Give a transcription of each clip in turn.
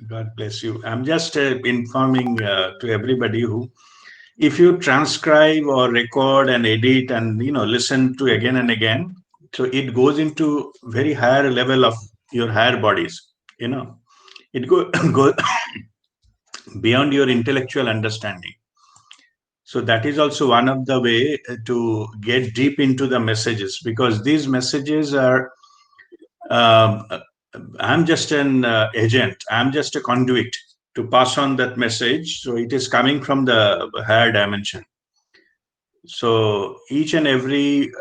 God bless you. I'm just informing to everybody who, if you transcribe or record and edit and listen to again and again, so it goes into very higher level of your higher bodies. It go beyond your intellectual understanding. So that is also one of the way to get deep into the messages, because these messages are. Um, I'm just an agent. I'm just a conduit to pass on that message. So it is coming from the higher dimension. So each and every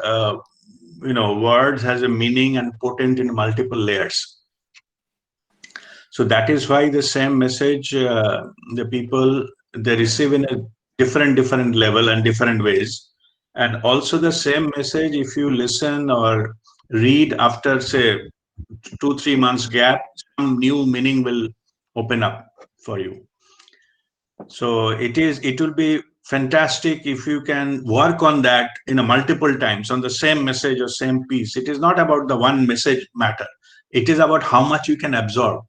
words has a meaning and potent in multiple layers. So that is why the same message the people they receive in a different level and different ways. And also the same message, if you listen or read after say 2-3 months gap, some new meaning will open up for you. So it will be fantastic if you can work on that in a multiple times on the same message or same piece. It is not about the one message matter. It is about how much you can absorb.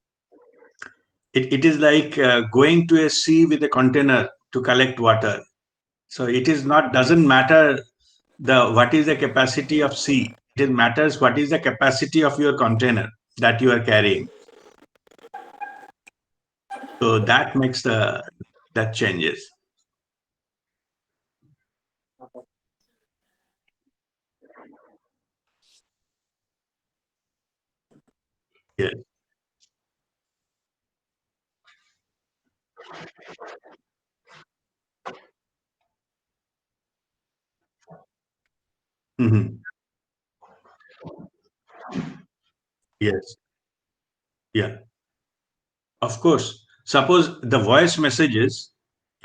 It is like going to a sea with a container to collect water. So it is not doesn't matter the what is the capacity of sea. It matters what is the capacity of your container that you are carrying. So that makes that changes. Yes. Mhm. Yes. Yeah. Of course. Suppose the voice messages,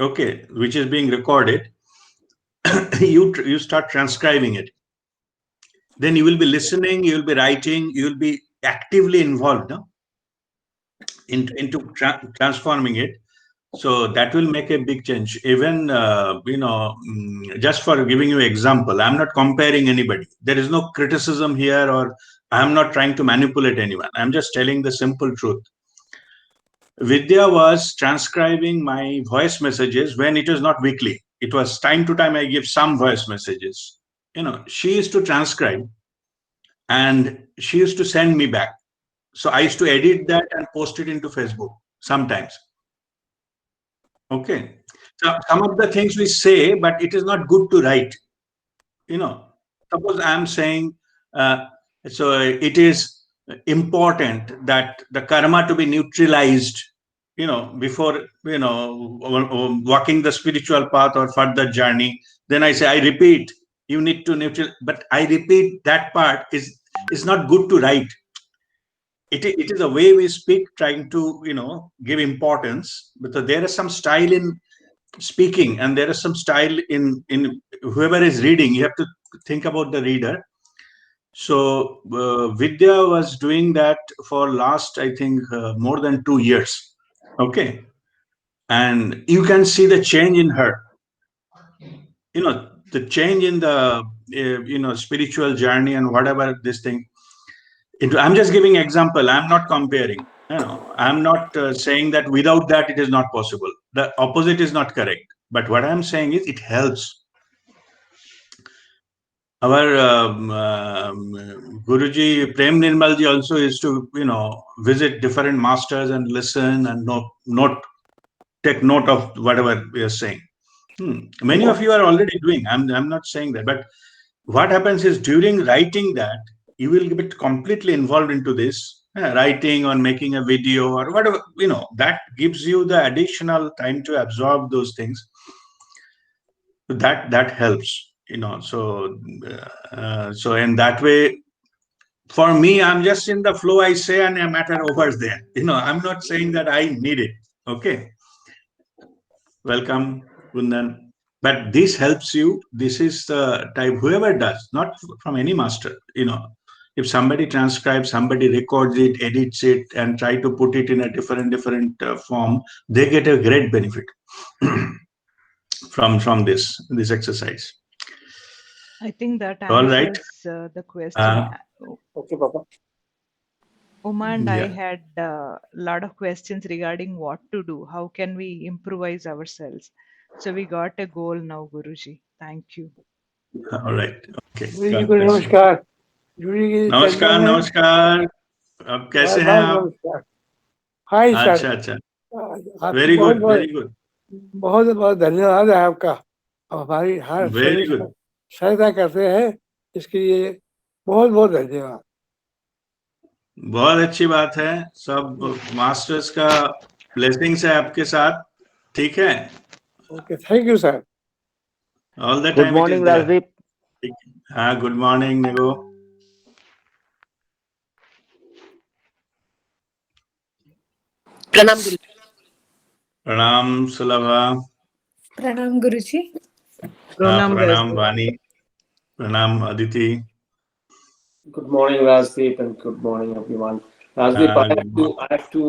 okay, which is being recorded, you start transcribing it. Then you will be listening, you will be writing, you will be actively involved, no? into transforming it. So that will make a big change. Even just for giving you example, I'm not comparing anybody. There is no criticism here, or I'm not trying to manipulate anyone. I'm just telling the simple truth. Vidya was transcribing my voice messages when it was not weekly. It was time to time I give some voice messages. She used to transcribe and she used to send me back. So I used to edit that and post it into Facebook sometimes. Okay. So some of the things we say, but it is not good to write. You know, suppose I'm saying, uh, so it is important that the karma to be neutralized, before, walking the spiritual path or further journey. Then I say, I repeat, you need to neutral, but I repeat that part is not good to write. It is a way we speak, trying to, give importance, because there is some style in speaking and there is some style in whoever is reading. You have to think about the reader. So Vidya was doing that for last, I think, more than 2 years. Okay. And you can see the change in her, the change in the spiritual journey and whatever this thing. I'm just giving example, I'm not comparing. I'm not saying that without that it is not possible. The opposite is not correct. But what I'm saying is it helps. Our Guruji Prem Nirmalji also used to, visit different masters and listen and take note of whatever we are saying. Many of you are already doing. I'm not saying that, but what happens is during writing that you will get completely involved into this writing or making a video or whatever. That gives you the additional time to absorb those things. That helps. So in that way, for me, I'm just in the flow. I say and a matter over there. I'm not saying that I need it. Okay. Welcome, Gundan. But this helps you. This is the type, whoever does, not from any master. If somebody transcribes, somebody records it, edits it, and try to put it in a different form, they get a great benefit from this exercise. I think that All right. answers the question. Okay, Papa. Uma and I Yeah. had a lot of questions regarding what to do. How can we improvise ourselves? So we got a goal now, Guruji. Thank you. All right. Okay. Guru ji God को bless you. नमस्कार। गुरु जी के चरणों नमस्कार, में नमस्कार। अब कैसे बार हैं बार आप? नमस्कार। हाय सर, अच्छा, अच्छा। आपको वेरी बहुत गुड, बहुत वेरी गुड, बहुत बहुत धन्यवाद है आपका। आप हमारी हर वेरी गुड। सहायता करते हैं, इसके लिए बहुत बहुत धन्यवाद। बहुत अच्छी बात है। सब मास्टर्स का ब्लेसिंग्स है आपके साथ। ठीक है। Okay, thank you sir. All the Good time it is morning, there. Rajdeep. ठीक है। हाँ, गुड मॉर्निंग निगो। Pranam Guru. प्रणाम सुलभा। Pranam Guruji. हाँ, Pranam प्रणाम Rajdeep. वानी। प्रणाम Aditi. Good morning, Rajdeep, and good morning, everyone. Rajdeep, हाँ, good I have to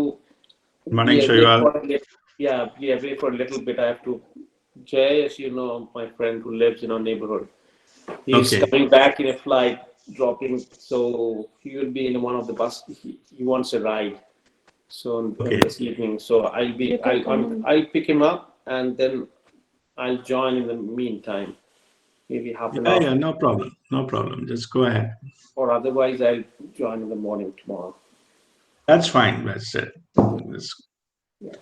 morning be away शैवाल। for a little, yeah, be away for a little bit. I have to. Jay, as you know, my friend who lives in our neighborhood, he's okay, coming back in a flight, dropping. So he will be in one of the bus. He wants a ride. So okay. this evening, so I'll pick him up, and then I'll join in the meantime, maybe half an या hour, या no problem, no problem, just go ahead. or otherwise I'll join in the morning tomorrow. That's fine, that's Yeah. It.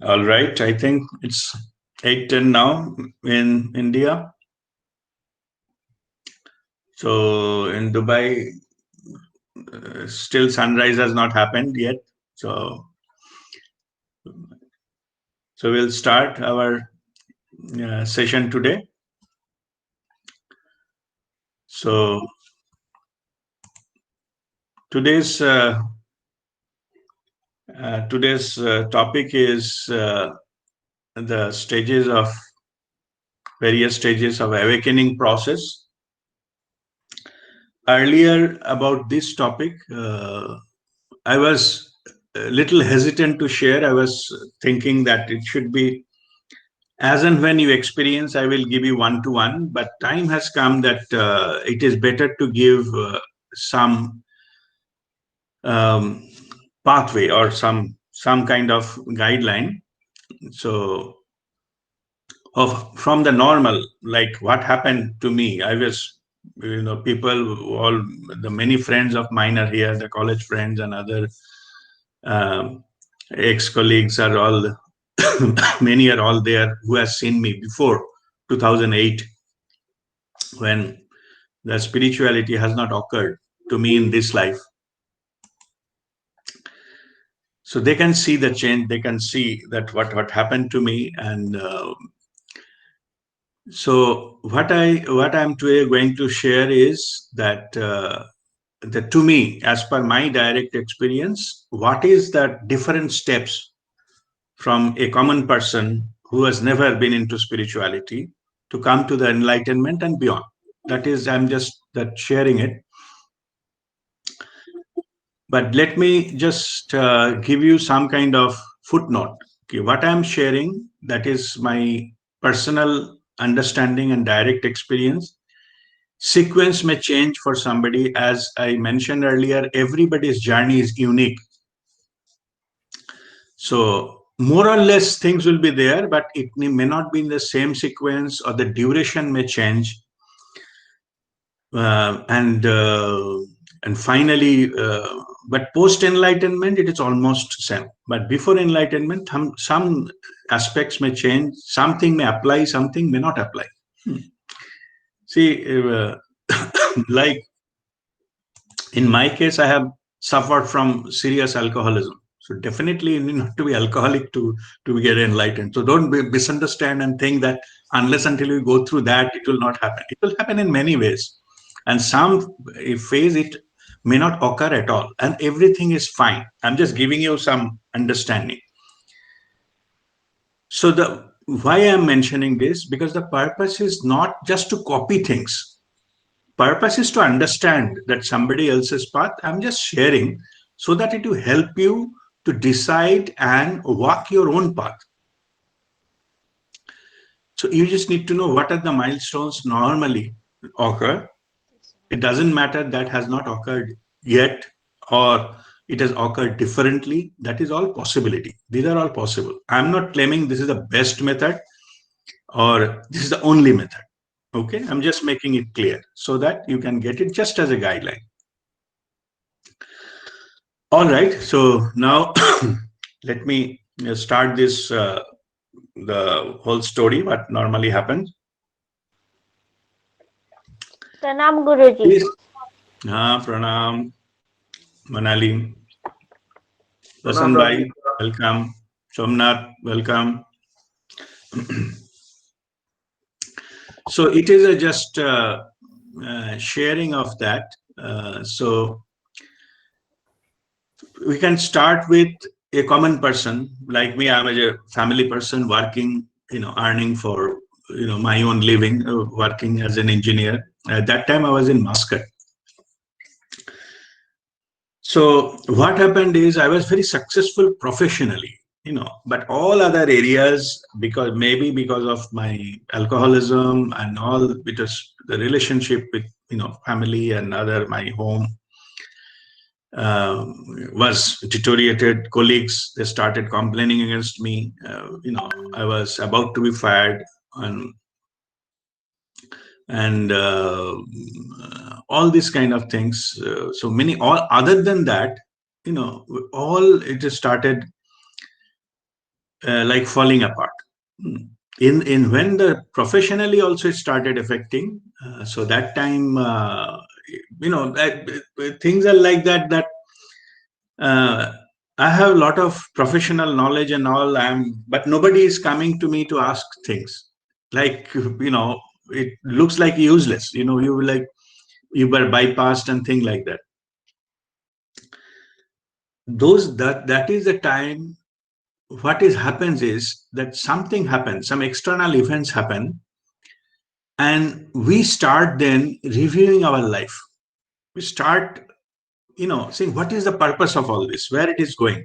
All right, I think it's 8:10 now in India. So in Dubai, still sunrise has not happened yet. So we'll start our session today. So today's topic is the stages of various stages of awakening process. Earlier about this topic, I was a little hesitant to share. I was thinking that it should be as and when you experience, I will give you one to one. But time has come that it is better to give some um, pathway or some kind of guideline. So of from the normal, like what happened to me, I was, people, all the many friends of mine are here, the college friends and other um, ex-colleagues are all many are all there who has seen me before 2008, when the spirituality has not occurred to me in this life. So they can see the change, they can see that what happened to me. And so what I'm today going to share is that to me, as per my direct experience, what is the different steps from a common person who has never been into spirituality to come to the enlightenment and beyond. That is, I'm just that sharing it. But let me just give you some kind of footnote. Okay, what I'm sharing, that is my personal understanding and direct experience. Sequence may change for somebody. As I mentioned earlier, everybody's journey is unique. So more or less things will be there, but it may not be in the same sequence, or the duration may change. Uh, and uh, and finally, but post enlightenment, it is almost same. But before enlightenment, some aspects may change. Something may apply, something may not apply. See, like in my case, I have suffered from serious alcoholism. So definitely, you need not to be alcoholic to get enlightened. So don't misunderstand and think that unless until you go through that, it will not happen. It will happen in many ways, and some phase it may not occur at all, and everything is fine. I'm just giving you some understanding. So why I'm mentioning this, because the purpose is not just to copy things. Purpose is to understand that somebody else's path. I'm just sharing so that it will help you to decide and walk your own path. So you just need to know what are the milestones normally occur. It doesn't matter that has not occurred yet or it has occurred differently. That is all possibility. These are all possible. I'm not claiming this is the best method or this is the only method. Okay, I'm just making it clear so that you can get it just as a guideline. All right, so now let me start this, the whole story, what normally happens. Pranam Guruji. Please. Pranam, Manali, Vasan Bhai, welcome. Somnath, welcome. So it is a just sharing of that. So we can start with a common person like me. I'm a family person working, earning for, my own living, working as an engineer. At that time, I was in Muscat. So what happened is I was very successful professionally, but all other areas, because of my alcoholism and all, because the relationship with, family and my home was deteriorated. Colleagues, they started complaining against me. I was about to be fired, and all these kind of things. So many, all other than that, all it just started like falling apart. In when the professionally also it started affecting. So that time, things are like that. I have a lot of professional knowledge and all. But nobody is coming to me to ask things. Like, it looks like useless. You were bypassed and things like that. That is the time. What happens is that something happens, some external events happen, and we start then reviewing our life. We start, saying, what is the purpose of all this? Where it is going?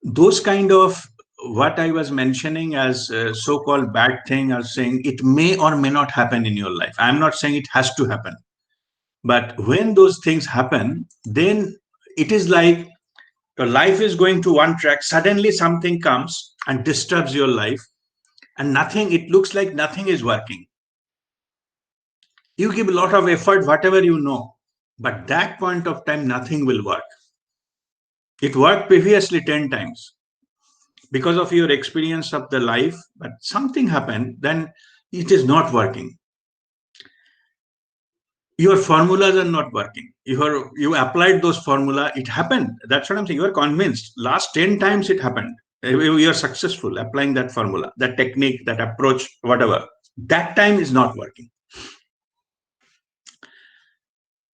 Those kind of what I was mentioning as so-called bad thing, are saying it may or may not happen in your life. I'm not saying it has to happen. But when those things happen, then it is like your life is going to one track. Suddenly something comes and disturbs your life, and it looks like nothing is working. You give a lot of effort, whatever you know, but that point of time, nothing will work. It worked previously 10 times because of your experience of the life, but something happened, then it is not working. Your formulas are not working. You applied those formula, it happened. That's what I'm saying. You are convinced. Last 10 times it happened. You are successful applying that formula, that technique, that approach, whatever. That time is not working.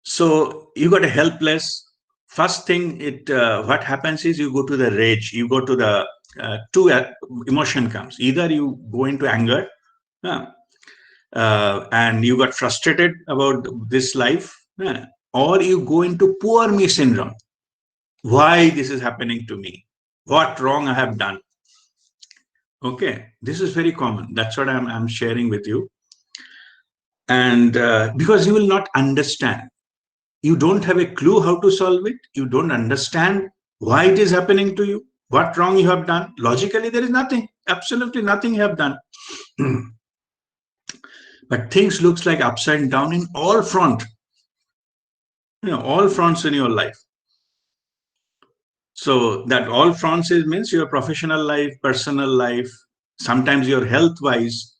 So you got a helpless. First thing, what happens is you go to the rage. You go to the two emotion comes. Either you go into anger, and you got frustrated about this life, or you go into poor me syndrome. Why this is happening to me? What wrong I have done? Okay, this is very common. That's what I'm sharing with you. And because you will not understand, you don't have a clue how to solve it. You don't understand why it is happening to you, what wrong you have done. Logically, there is nothing, absolutely nothing you have done. But things looks like upside down in all front, all fronts in your life. So that all fronts means your professional life, personal life, sometimes your health wise,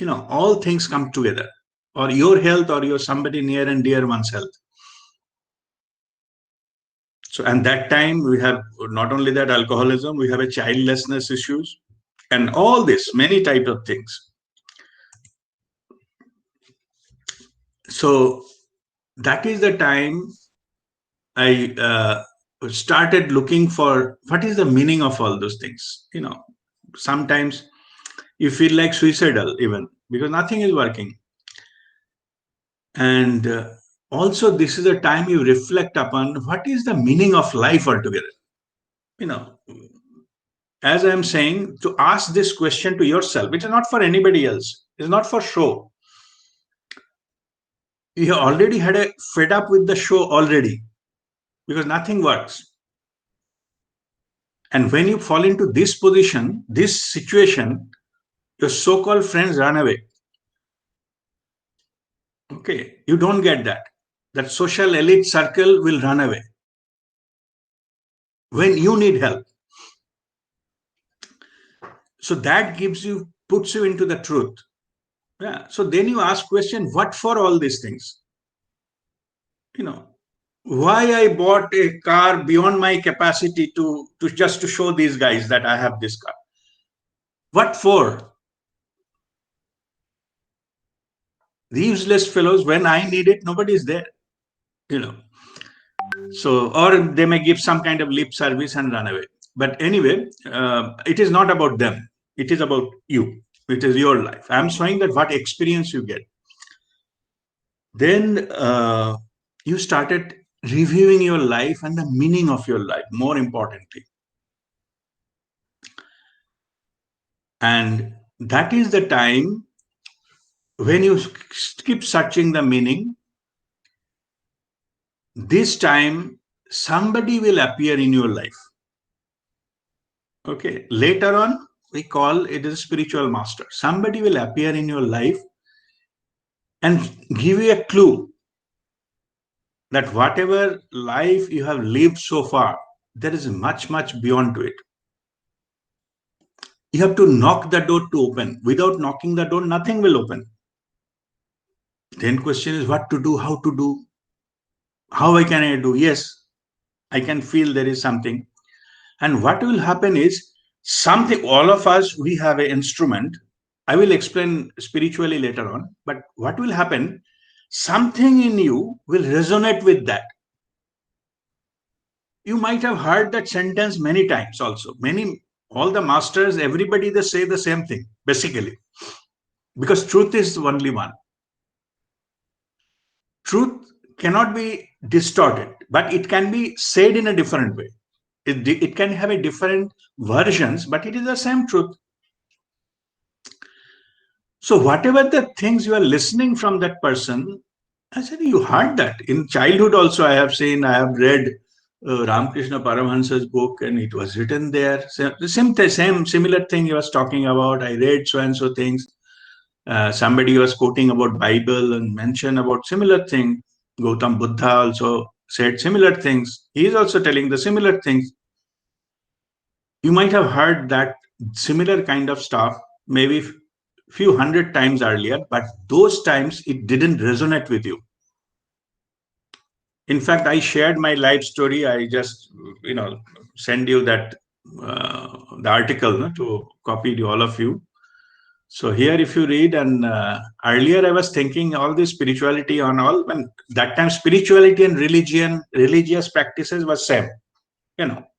all things come together, or your health or your somebody near and dear one's health. So, and that time we have not only that alcoholism, we have a childlessness issues and all this, many types of things. So that is the time I started looking for what is the meaning of all those things. sometimes you feel like suicidal even because nothing is working. And also, this is a time you reflect upon what is the meaning of life altogether. You know, as I'm saying, to ask this question to yourself. It is not for anybody else. It's not for show. You already had a fed up with the show already because nothing works. And when you fall into this position, this situation, your so-called friends run away. Okay, you don't get that. That social elite circle will run away when you need help. So that puts you into the truth. Yeah. So then you ask question, what for all these things? You know, why I bought a car beyond my capacity to just to show these guys that I have this car. What for? The useless fellows, when I need it, nobody is there. You know. So, or they may give some kind of lip service and run away. But anyway, it is not about them. It is about you. It is your life. I'm showing that what experience you get. Then you started reviewing your life and the meaning of your life, more importantly. And that is the time when you keep searching the meaning. This time, somebody will appear in your life. Okay, later on, we call it a spiritual master. Somebody will appear in your life and give you a clue that whatever life you have lived so far, there is much, much beyond to it. You have to knock the door to open. Without knocking the door, nothing will open. Then question is what to do, how to do, how I can I do? Yes, I can feel there is something. And what will happen is something, all of us, we have an instrument. I will explain spiritually later on. But what will happen? Something in you will resonate with that. You might have heard that sentence many times also. All the masters, everybody, they say the same thing, basically. Because truth is only one. Truth cannot be distorted, but it can be said in a different way. It can have a different versions, but it is the same truth. So whatever the things you are listening from that person, I said, you heard that. In childhood also, I have read Ramakrishna Paramahansa's book, and it was written there. Same similar thing he was talking about. I read so and so things. Somebody was quoting about Bible and mentioned about similar thing. Gautam Buddha also said similar things. He is also telling the similar things. You might have heard that similar kind of stuff maybe few hundred times earlier, but those times it didn't resonate with you. In fact, I shared my life story. I just, send you that the article to copy to all of you. So here, if you read, and earlier I was thinking all this spirituality on all, when that time spirituality and religious practices was same.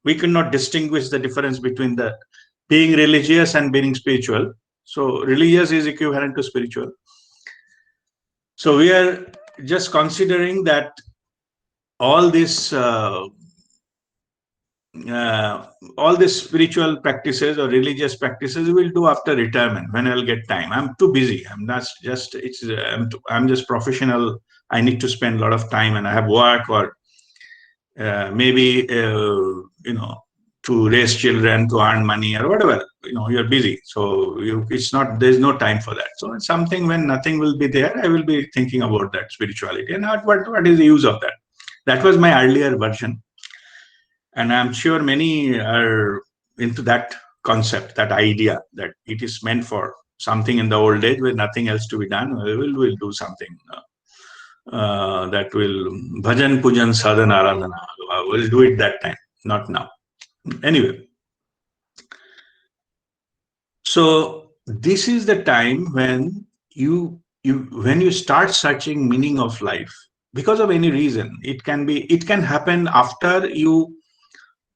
We could not distinguish the difference between the being religious and being spiritual. So religious is equivalent to spiritual. So we are just considering that all these spiritual practices or religious practices we'll do after retirement when I'll get time. I'm too busy. I'm not just I'm just professional. I need to spend a lot of time, and I have work or maybe to raise children, to earn money or whatever. You're busy, so there's no time for that. So it's something when nothing will be there, I will be thinking about that spirituality and what is the use of that. That was my earlier version. And I'm sure many are into that concept, that idea that it is meant for something in the old age with nothing else to be done. We'll do something that will bhajan, pujan, sadhana, aradhana. We'll do it that time, not now. Anyway, so this is the time when you start searching meaning of life because of any reason. It can happen after you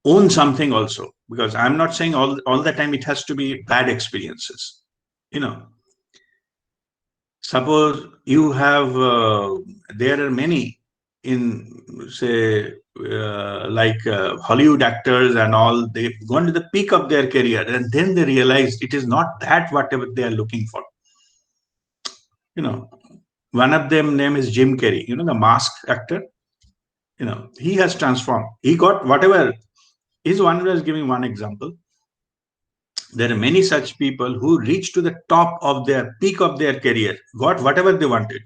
own something also. because I'm not saying all the time it has to be bad experiences. Suppose you have, there are many in, say, like Hollywood actors and all, they've gone to the peak of their career and then they realize it is not that whatever they are looking for. One of them name is Jim Carrey, the mask actor. He has transformed. He got whatever. He's one was giving one example. There are many such people who reach to the top of their peak of their career, got whatever they wanted,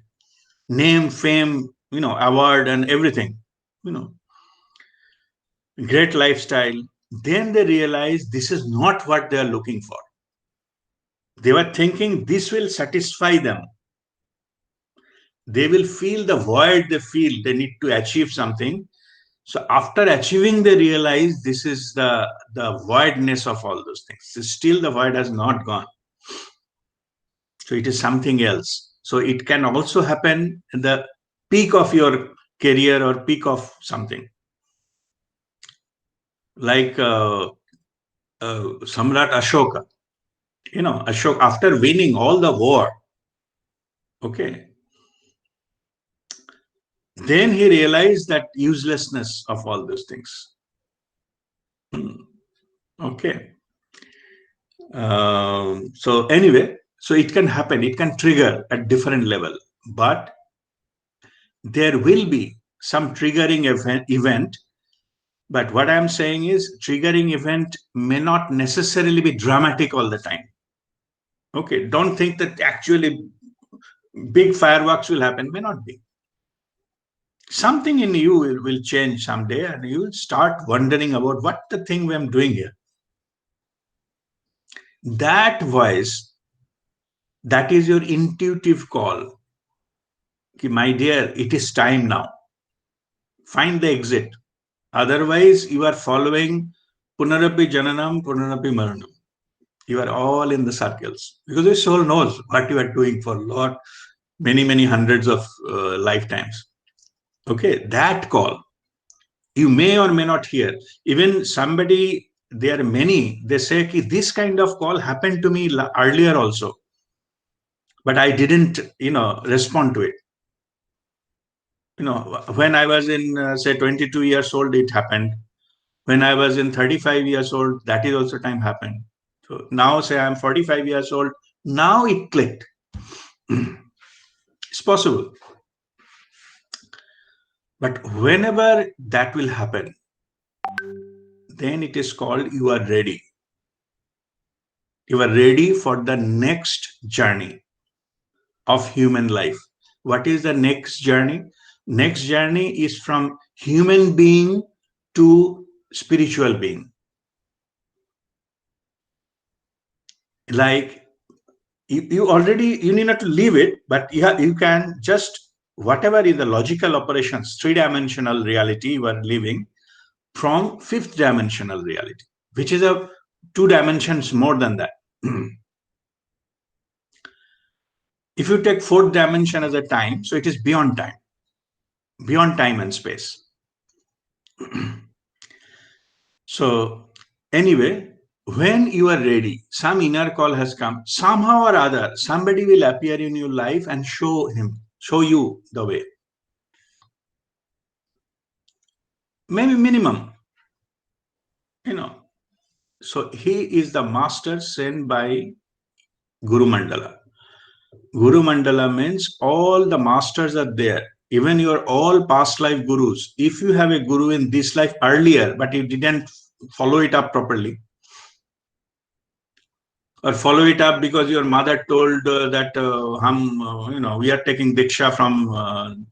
name, fame, award and everything, great lifestyle. Then they realize this is not what they are looking for. They were thinking this will satisfy them. They will feel the void they feel. They need to achieve something. So after achieving, they realize this is the voidness of all those things. Still, the void has not gone. So it is something else. So it can also happen in the peak of your career or peak of something. Like Samrat Ashoka. Ashoka, after winning all the war, okay, then he realized that uselessness of all those things. Okay. So anyway, so it can happen, it can trigger at different level, but there will be some triggering event. But what I'm saying is triggering event may not necessarily be dramatic all the time. Okay, don't think that actually big fireworks will happen, may not be. Something in you will change someday and you will start wondering about what the thing I'm doing here. That voice, that is your intuitive call. My dear, it is time now. Find the exit. Otherwise, you are following Punarapi Jananam, Punarapi Maranam. You are all in the circles because your soul knows what you are doing for many hundreds of lifetimes. Okay, that call you may or may not hear. Even somebody, there are many, they say this kind of call happened to me earlier also, but I didn't, respond to it. When I was in, say, 22 years old, it happened. When I was in 35 years old, that is also time happened. So now, say I'm 45 years old, now it clicked. It's possible. But whenever that will happen, then it is called you are ready. You are ready for the next journey of human life. What is the next journey? Next journey is from human being to spiritual being. Like you already, you need not to leave it, but you can just, whatever is the logical operations, three-dimensional reality you are living from fifth dimensional reality, which is a 2 dimensions more than that. If you take fourth dimension as a time, so it is beyond time and space. So anyway, when you are ready, some inner call has come, somehow or other, somebody will appear in your life and show you the way. Maybe minimum, So he is the master sent by Guru Mandala. Guru Mandala means all the masters are there. Even your all past life gurus. If you have a guru in this life earlier, but you didn't follow it up properly, or follow it up because your mother told that we are taking diksha from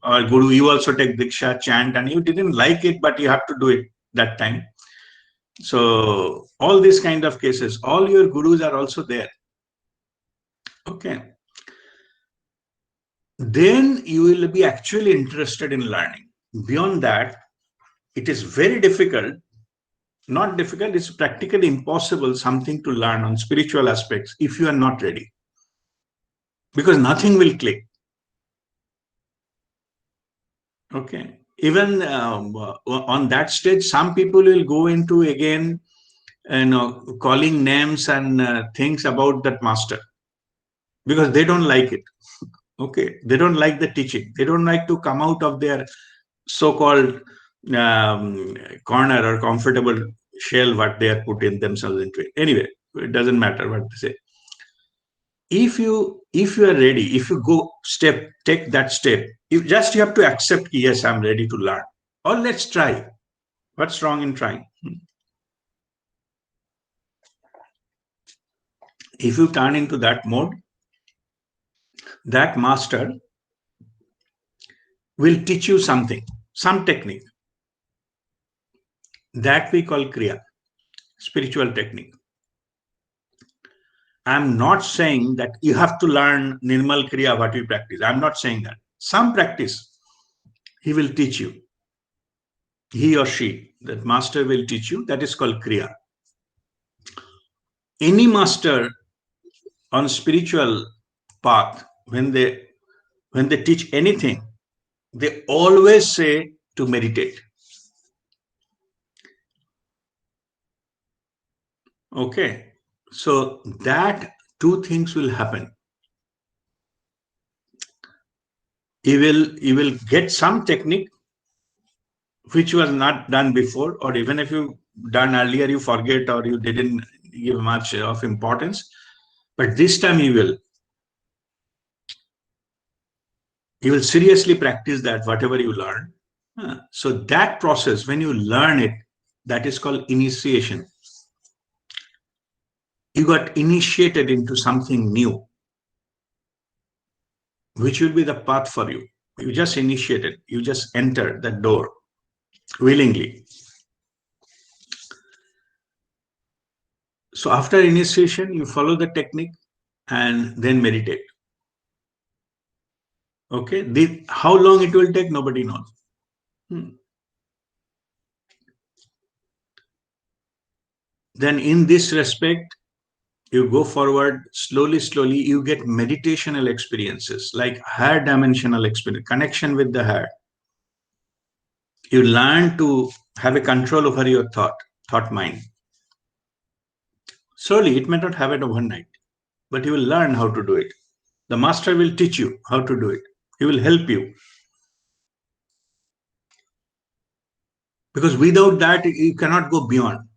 our guru, you also take diksha, chant, and you didn't like it, but you have to do it that time. So all these kind of cases, all your gurus are also there. Okay. Then you will be actually interested in learning. Beyond that, it is very difficult, not difficult, it's practically impossible something to learn on spiritual aspects if you are not ready. Because nothing will click. Okay. Even on that stage, some people will go into again calling names and things about that master, because they don't like it. Okay, they don't like the teaching. They don't like to come out of their so-called corner or comfortable shell what they are put in themselves into it. Anyway, it doesn't matter what they say. If you are ready, if you take that step, you have to accept, yes, I'm ready to learn, or let's try. What's wrong in trying? If you turn into that mode, that master will teach you something, some technique that we call Kriya, spiritual technique. I'm not saying that you have to learn Nirmal Kriya, what we practice. I'm not saying that. Some practice, he will teach you. He or she, that master will teach you. That is called Kriya. Any master on spiritual path, when they teach anything, they always say to meditate. Okay, so that two things will happen. You will get some technique which was not done before, or even if you done earlier, you forget or you didn't give much of importance. But this time you will seriously practice that whatever you learn. So that process, when you learn it, that is called initiation. You got initiated into something new, which will be the path for you. You just initiated, you just entered that door willingly. So after initiation, you follow the technique and then meditate. Okay, how long it will take, nobody knows. Then in this respect, you go forward slowly, you get meditational experiences like higher dimensional experience, connection with the higher. You learn to have a control over your thought mind. Slowly, it may not happen overnight, but you will learn how to do it. The master will teach you how to do it. He will help you. Because without that, you cannot go beyond.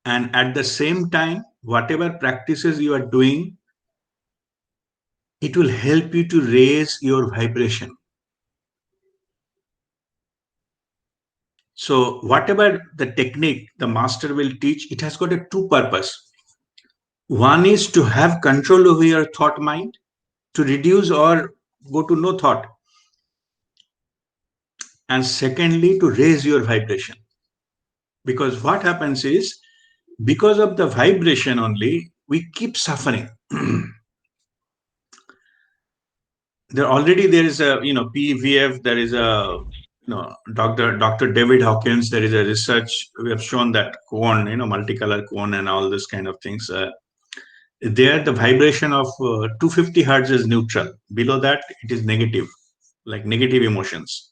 And at the same time, whatever practices you are doing, it will help you to raise your vibration. So whatever the technique the master will teach, it has got a two purpose. One is to have control over your thought mind, to reduce or go to no thought. And secondly, to raise your vibration. Because what happens is, because of the vibration only, we keep suffering. There is a, PVF, there is a, Dr. David Hawkins, there is a research, we have shown that cone, multicolor cone and all this kind of things. There, the vibration of 250 hertz is neutral. Below that, it is negative, like negative emotions,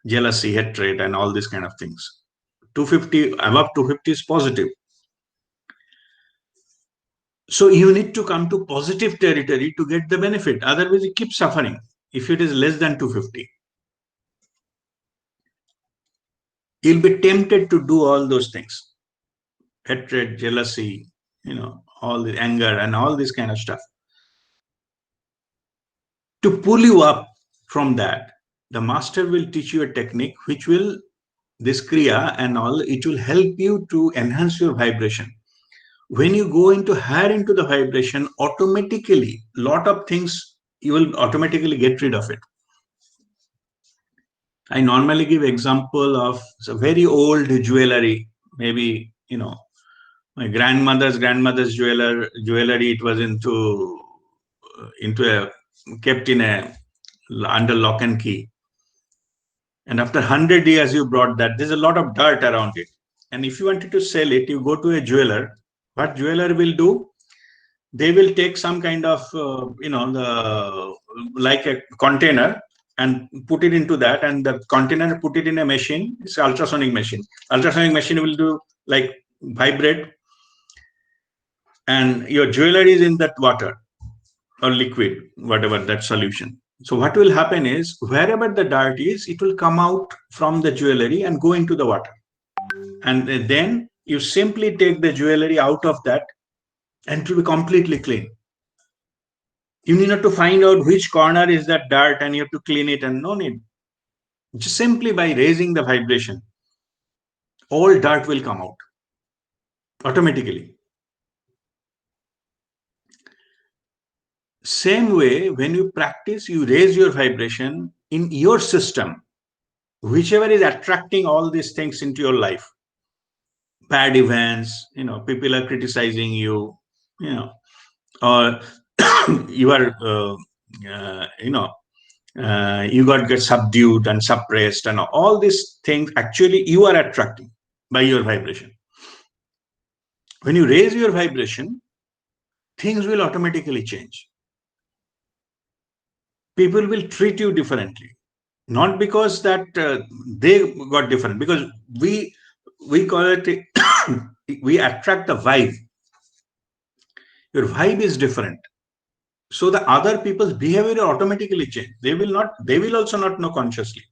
jealousy, hatred, and all these kind of things. 250, above 250 is positive. So you need to come to positive territory to get the benefit. Otherwise, you keep suffering if it is less than 250. You'll be tempted to do all those things. Hatred, jealousy, all the anger and all this kind of stuff. To pull you up from that, the master will teach you a technique which will, this Kriya and all, it will help you to enhance your vibration. When you go higher into the vibration, automatically, lot of things, you will automatically get rid of it. I normally give example of a very old jewelry, maybe, my grandmother's jewelry, it was kept in under lock and key. And after 100 years, you brought that. There's a lot of dirt around it. And if you wanted to sell it, you go to a jeweler. What jeweler will do? They will take some kind of, like a container, and put it into that, and the container, put it in a machine. It's an ultrasonic machine. Ultrasonic machine will do like vibrate, and your jewelry is in that water or liquid, whatever that solution. So what will happen is, wherever the dirt is, it will come out from the jewelry and go into the water. And then you simply take the jewelry out of that, and it will be completely clean. You need not to find out which corner is that dirt and you have to clean it, and no need. Just simply by raising the vibration, all dirt will come out automatically. Same way, when you practice, you raise your vibration in your system, whichever is attracting all these things into your life. Bad events, people are criticizing you, or you are, you get subdued and suppressed, and all these things actually you are attracting by your vibration. When you raise your vibration, things will automatically change. People will treat you differently, not because that they got different, because we call it we attract the vibe. Your vibe is different, so the other people's behavior will automatically change. They will also not know consciously.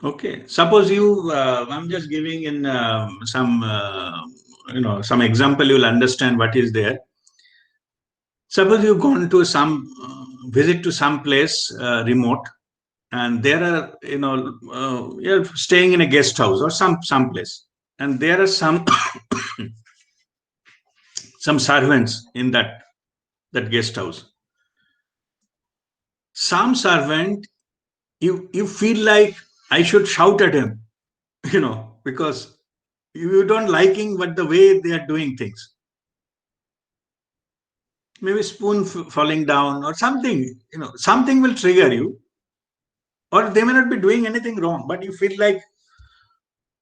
Okay, suppose you I'm just giving in some example, you'll understand what is there. Suppose you've gone to some visit to some place remote, and there are you're staying in a guest house or some place, and there are some some servants in that guest house. Some servant, you feel like I should shout at him, because you don't liking what the way they are doing things. Maybe spoon falling down or something, something will trigger you, or they may not be doing anything wrong, but you feel like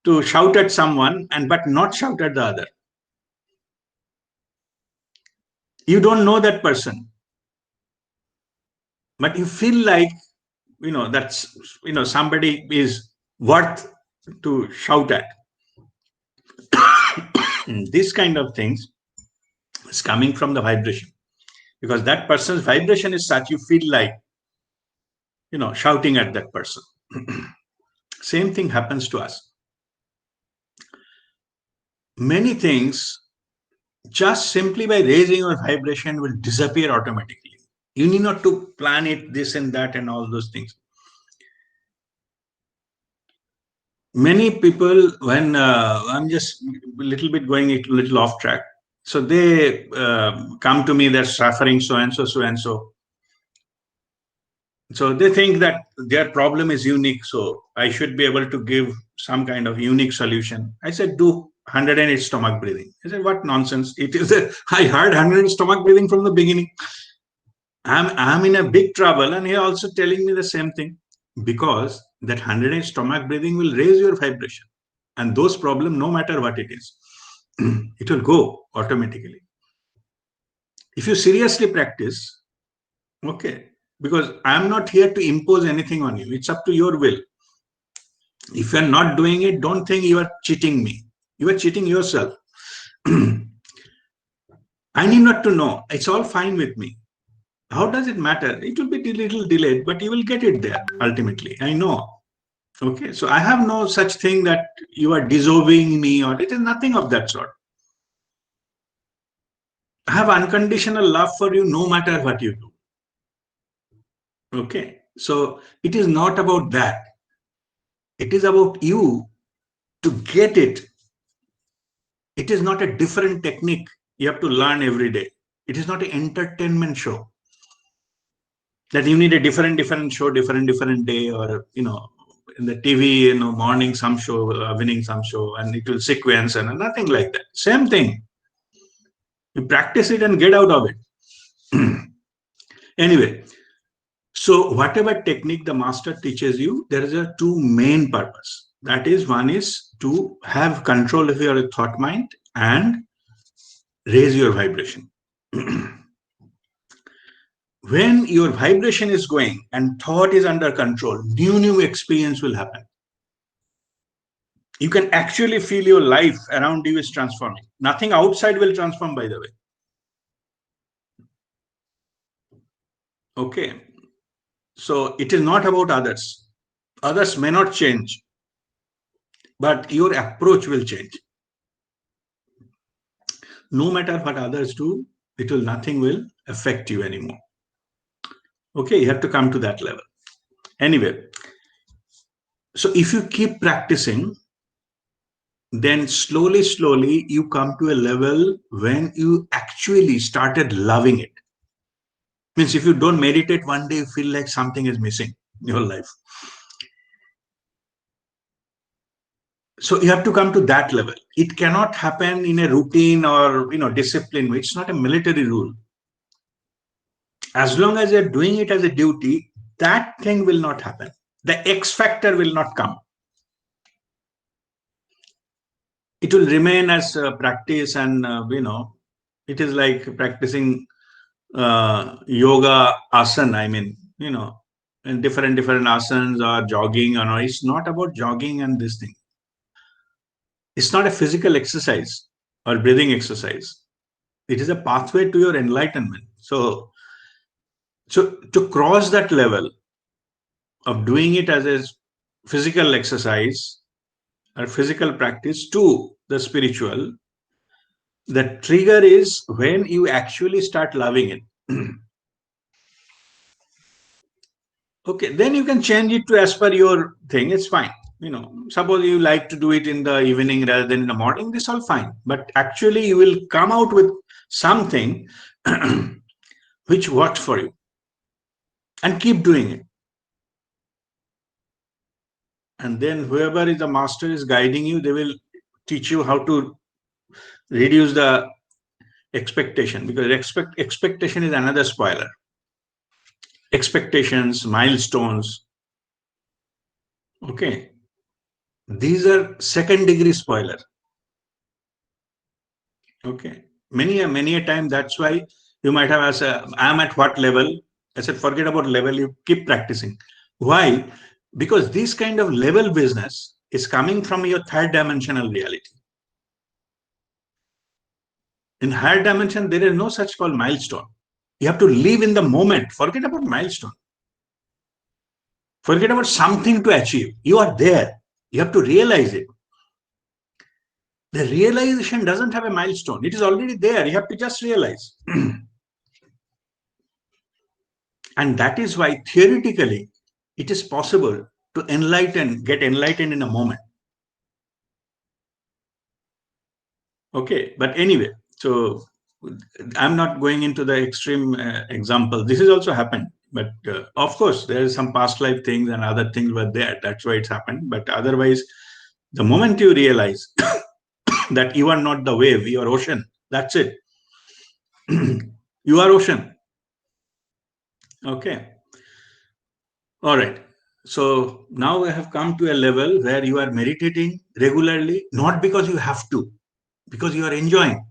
to shout at someone but not shout at the other. You don't know that person, but you feel like that's somebody is worth to shout at. This kind of things is coming from the vibration, because that person's vibration is such, you feel like shouting at that person. Same thing happens to us. Many things, just simply by raising your vibration, will disappear automatically. You need not to plan it, this and that and all those things. Many people, when I'm just a little bit going a little off track, so they come to me, they're suffering so and so, so and so. So they think that their problem is unique, so I should be able to give some kind of unique solution. I said, do 108 stomach breathing. I said, what nonsense. It is I heard 100 stomach breathing from the beginning. I'm in a big trouble, and you're also telling me the same thing, because that 108 stomach breathing will raise your vibration, and those problems, no matter what it is, it will go automatically. If you seriously practice, okay, because I'm not here to impose anything on you. It's up to your will. If you're not doing it, don't think you are cheating me. You are cheating yourself. I need not to know. It's all fine with me. How does it matter? It will be a little delayed, but you will get it there ultimately. I know. Okay, so I have no such thing that you are disobeying me, or it is nothing of that sort. I have unconditional love for you no matter what you do. Okay, so it is not about that. It is about you to get it. It is not a different technique you have to learn every day. It is not an entertainment show that you need a different show, different day, or in the TV, morning some show, evening some show, and it will sequence, and nothing like that. Same thing. You practice it and get out of it. Anyway, so whatever technique the master teaches you, there is a two main purpose. That is, one is to have control of your thought mind and raise your vibration. when your vibration is going and thought is under control, new experience will happen. You can actually feel your life around you is transforming. Nothing outside will transform, by the way. Okay. So it is not about others. Others may not change, but your approach will change. No matter what others do, nothing will affect you anymore. Okay, you have to come to that level. Anyway, so if you keep practicing, then slowly you come to a level when you actually started loving it. Means if you don't meditate one day, you feel like something is missing in your life. So you have to come to that level. It cannot happen in a routine or discipline. It's not a military rule. As long as you're doing it as a duty, that thing will not happen. The X factor will not come. It will remain as practice, and it is like practicing yoga asana. I mean, and different asanas or jogging. Or it's not about jogging and this thing. It's not a physical exercise or breathing exercise. It is a pathway to your enlightenment. So to cross that level of doing it as a physical exercise or physical practice to the spiritual, the trigger is when you actually start loving it. Okay, then you can change it to as per your thing. It's fine. Suppose you like to do it in the evening rather than in the morning, this all fine. But actually, you will come out with something which works for you, and keep doing it. And then whoever is the master is guiding you, they will teach you how to reduce the expectation, because expectation is another spoiler. Expectations, milestones. Okay. These are second degree spoiler. Okay. Many a time, that's why you might have asked, I'm at what level? I said, forget about level, you keep practicing. Why? Because this kind of level business is coming from your third dimensional reality. In higher dimension, there is no such called milestone. You have to live in the moment. Forget about milestone. Forget about something to achieve. You are there. You have to realize it. The realization doesn't have a milestone. It is already there. You have to just realize. And that is why theoretically, it is possible to get enlightened in a moment. Okay. But anyway, so I'm not going into the extreme example. This has also happened. But of course, there is some past life things and other things were there. That's why it's happened. But otherwise, the moment you realize that you are not the wave, you are ocean, that's it. You are ocean. Okay. All right. So now we have come to a level where you are meditating regularly, not because you have to, because you are enjoying.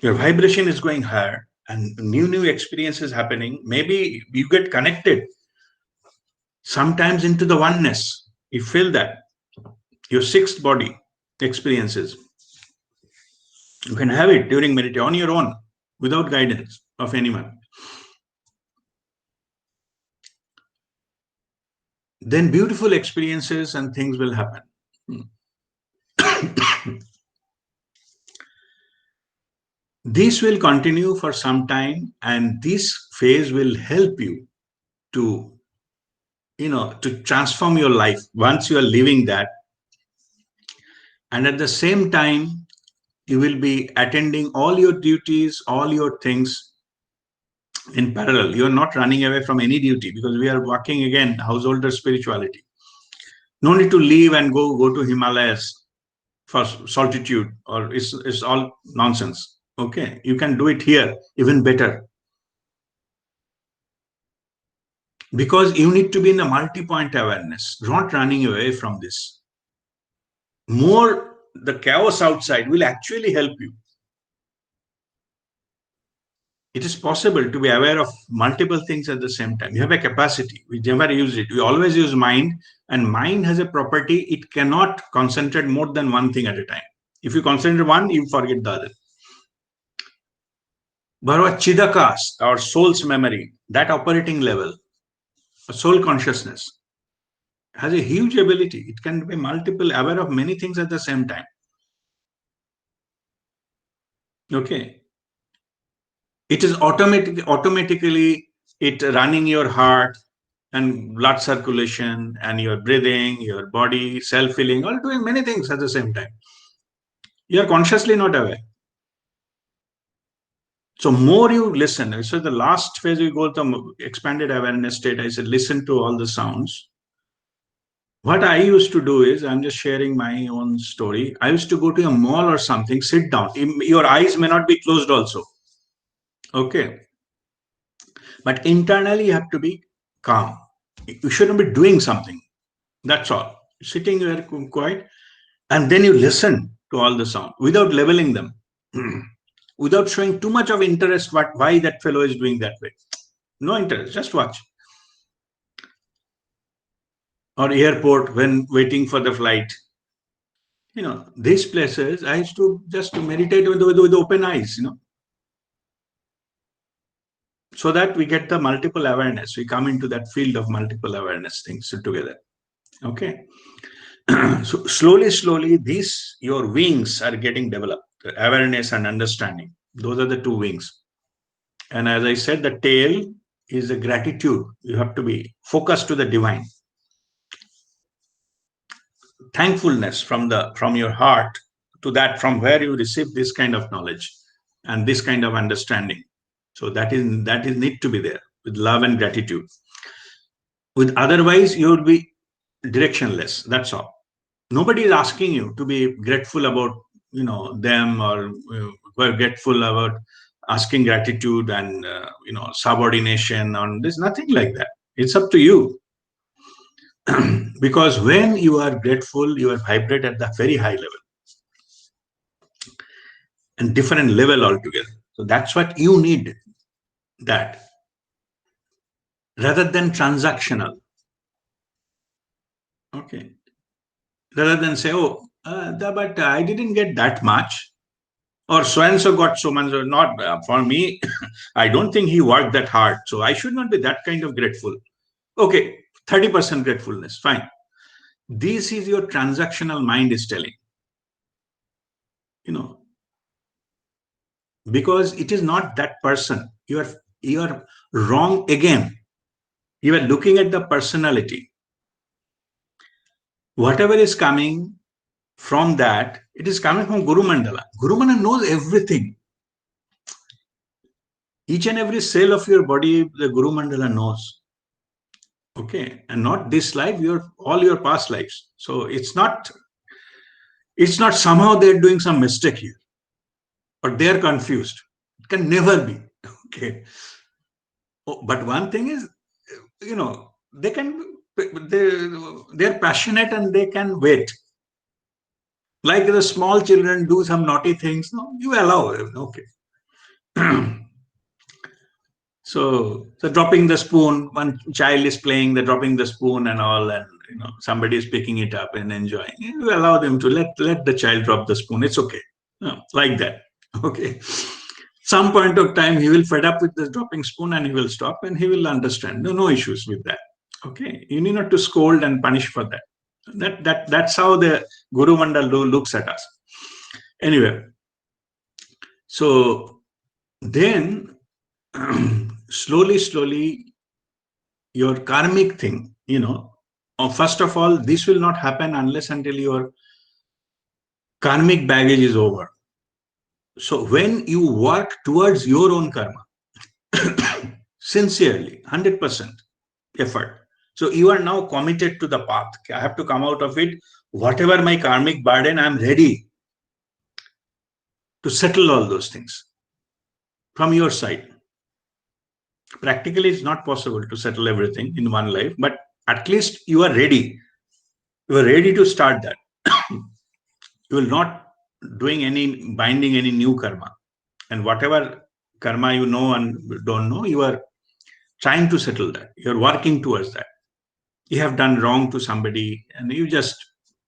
Your vibration is going higher and new experiences happening. Maybe you get connected sometimes into the oneness. You feel that your sixth body experiences. You can have it during meditation on your own without guidance of anyone. Then beautiful experiences and things will happen. This will continue for some time, and this phase will help you to transform your life once you are living that. And at the same time, you will be attending all your duties, all your things in parallel. You are not running away from any duty, because we are working again householder spirituality. No need to leave and go to Himalayas for solitude, or it's all nonsense. Okay, you can do it here even better, because you need to be in the multi-point awareness, not running away from this. More the chaos outside will actually help you. It is possible to be aware of multiple things at the same time. You have a capacity. We never use it. We always use mind, and mind has a property. It cannot concentrate more than one thing at a time. If you concentrate one, you forget the other. But our chidakas, our soul's memory, that operating level, soul consciousness, has a huge ability. It can be multiple, aware of many things at the same time. Okay. It is automatically it running your heart and blood circulation and your breathing, your body, self-healing, all doing many things at the same time. You are consciously not aware. So more you listen. So the last phase we go to expanded awareness state. I said, listen to all the sounds. What I used to do is, I'm just sharing my own story. I used to go to a mall or something, sit down. Your eyes may not be closed also. Okay. But internally you have to be calm. You shouldn't be doing something. That's all. Sitting there quiet, and then you listen to all the sound without leveling them, without showing too much of interest why that fellow is doing that way. No interest, just watch. Or airport when waiting for the flight. These places I used to just meditate with open eyes, so that we get the multiple awareness. We come into that field of multiple awareness things together. Okay. So slowly, your wings are getting developed. Awareness and understanding. Those are the two wings. And as I said, the tail is a gratitude. You have to be focused to the divine. Thankfulness from your heart to that, from where you receive this kind of knowledge and this kind of understanding. So that is need to be there with love and gratitude. With otherwise, you will be directionless. That's all. Nobody is asking you to be grateful about them, or we're grateful about asking gratitude and subordination on this. Nothing like that. It's up to you. Because when you are grateful, you are vibrate at the very high level and different level altogether. So that's what you need, that rather than transactional. Okay. Rather than say, oh, but I didn't get that much, or so and so got so much. Not for me. I don't think he worked that hard, so I should not be that kind of grateful. Okay, 30% gratefulness, fine. This is your transactional mind is telling. Because it is not that person. You are wrong again. You are looking at the personality. Whatever is coming from that, it is coming from Guru Mandala. Guru Mandala knows everything. Each and every cell of your body, the Guru Mandala knows. Okay, and not this life, all your past lives. So it's not somehow they're doing some mistake here, or they're confused. It can never be. Okay. But one thing is, they're passionate and they can wait. Like the small children do some naughty things, no, you allow them. Okay. So dropping the spoon, one child is playing, they're dropping the spoon and all, and somebody is picking it up and enjoying. You allow them to let the child drop the spoon. It's okay. Like that. Okay. Some point of time he will fed up with the dropping spoon and he will stop and he will understand. No issues with that. Okay. You need not to scold and punish for that. That's how the Guru Mandal looks at us. Anyway, so then slowly your karmic thing, first of all, this will not happen unless until your karmic baggage is over. So when you work towards your own karma, sincerely, 100% effort. So you are now committed to the path. I have to come out of it. Whatever my karmic burden, I'm ready to settle all those things from your side. Practically, it's not possible to settle everything in one life, but at least you are ready. You are ready to start that. You will not binding any new karma. And whatever karma you know and don't know, you are trying to settle that. You're working towards that. You have done wrong to somebody and you just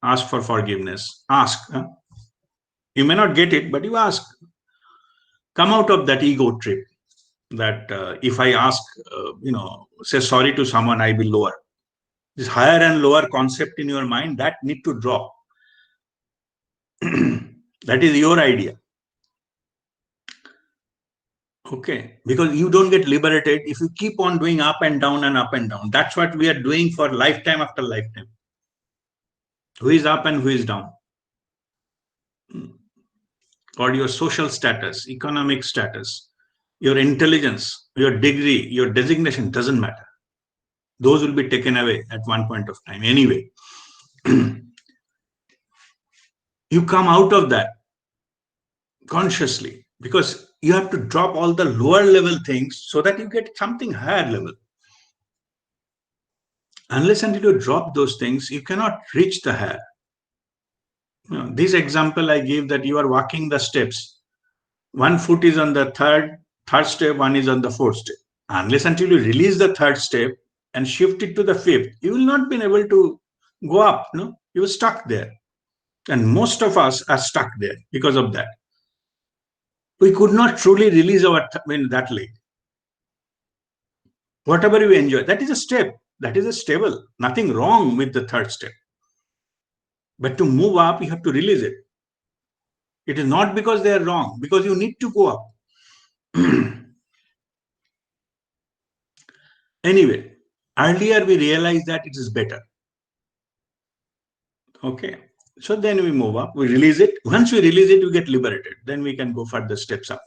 ask for forgiveness. Ask. You may not get it, but you ask. Come out of that ego trip that if I ask, say sorry to someone, I will lower. This higher and lower concept in your mind, that need to drop. That is your idea. Okay, because you don't get liberated if you keep on doing up and down and up and down. That's what we are doing for lifetime after lifetime. Who is up and who is down? Or your social status, economic status, your intelligence, your degree, your designation doesn't matter. Those will be taken away at one point of time anyway. You come out of that consciously because you have to drop all the lower level things so that you get something higher level. Unless until you drop those things, you cannot reach the higher. This example I gave, that you are walking the steps. One foot is on the third step, one is on the fourth step. Unless until you release the third step and shift it to the fifth, you will not be able to go up. No, you are stuck there. And most of us are stuck there because of that. We could not truly release our that leg. Whatever you enjoy, that is a step. That is a stable. Nothing wrong with the third step. But to move up, you have to release it. It is not because they are wrong, because you need to go up. Anyway, earlier we realized that it is better. Okay. So then we move up, we release it. Once we release it, we get liberated. Then we can go further steps up.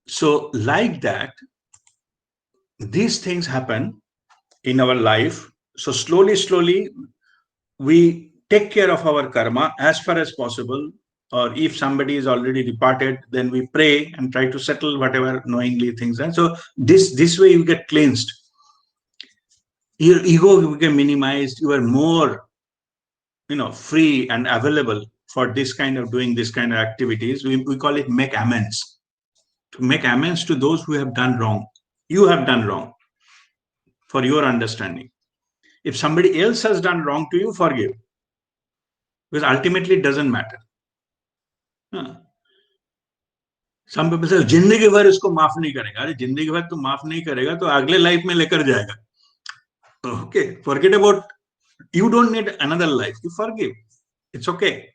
So like that, these things happen in our life. So slowly, we take care of our karma as far as possible. Or if somebody is already departed, then we pray and try to settle whatever knowingly things. And so this way you get cleansed. Your ego became minimized. You are more, free and available for this kind of doing this kind of activities. We call it make amends. To make amends to those who have done wrong. You have done wrong for your understanding. If somebody else has done wrong to you, forgive. Because ultimately it doesn't matter. Some people say, जिंदगी भर इसको माफ नहीं करेगा. अरे जिंदगी भर तो माफ नहीं करेगा तो अगले लाइफ में लेकर जाएगा. Okay, forget about. You don't need another life. You forgive. It's okay.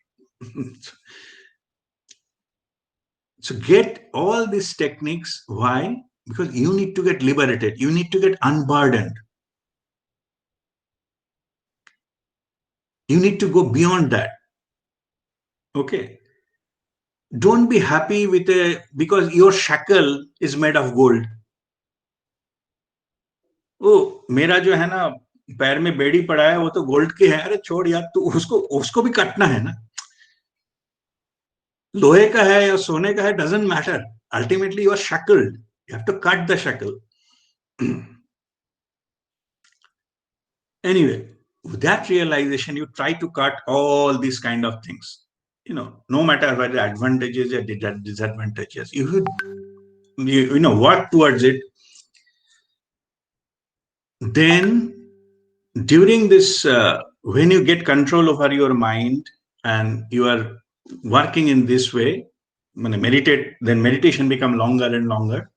So get all these techniques. Why? Because you need to get liberated. You need to get unburdened. You need to go beyond that. Okay. Don't be happy with because your shackle is made of gold. Oh, मेरा जो है ना पैर में बेड़ी पड़ा है वो तो गोल्ड की है. अरे छोड़ यार, तू उसको भी काटना है ना. लोहे का है या सोने का है, doesn't matter. Ultimately you are shackled. You have to cut the shackle. Anyway, with that realization, you try to cut all these kind of things. No matter what the advantages or disadvantages, you work towards it. Then during this, when you get control over your mind and you are working in this way, meditate, then meditation become longer and longer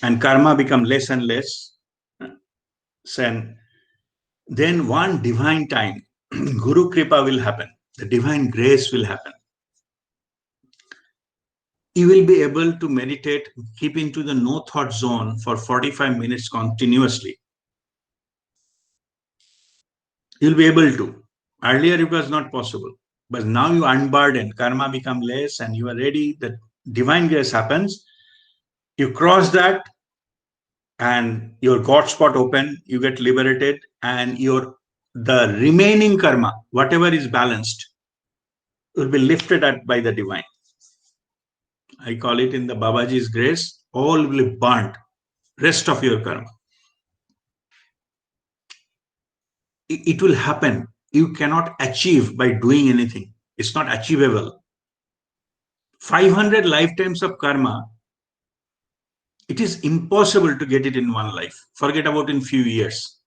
and karma become less and less. Then one divine time, Guru Kripa will happen. The divine grace will happen. You will be able to meditate, keep into the no thought zone for 45 minutes continuously. You'll be able to. Earlier it was not possible. But now you unburden, karma become less and you are ready. The divine grace happens. You cross that and your God spot open, you get liberated, and the remaining karma, whatever is balanced, will be lifted up by the divine. I call it in the Babaji's grace, all will be burnt, rest of your karma. It will happen. You cannot achieve by doing anything. It's not achievable. 500 lifetimes of karma, it is impossible to get it in one life. Forget about in few years.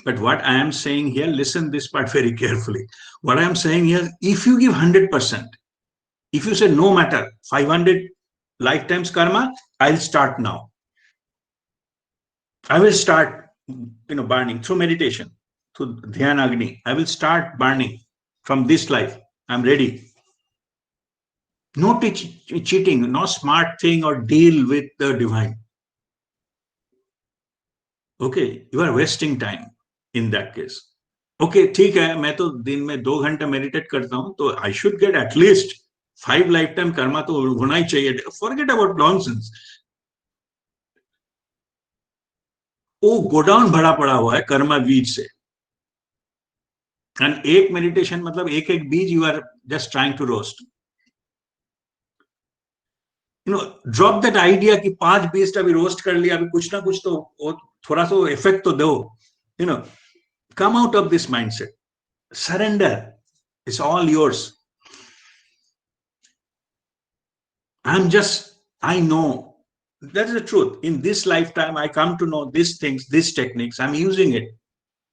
But what I am saying here, listen this part very carefully. What I am saying here, if you give 100%, if you say no matter 500 lifetimes karma, I'll start now. I will start, burning through meditation, through Dhyan Agni. I will start burning from this life. I'm ready. No cheating, no smart thing or deal with the divine. Okay, you are wasting time in that case. Okay, ठीक है, मैं तो दिन में 2 घंटे meditate करता हूं, तो I should get at least 5 lifetime karma तो होना ही चाहिए. Forget about nonsense. वो गोडाउन भरा पड़ा हुआ है कर्मा बीज से. एंड एक मेडिटेशन मतलब एक एक बीज you are just trying to roast. Drop that idea कि 5 बीज अभी रोस्ट कर लिया, अभी कुछ ना कुछ तो थोड़ा सा इफेक्ट तो दो. Come out of this mindset. Surrender. It's all yours. I know that is the truth. In this lifetime, I come to know these things, these techniques. I'm using it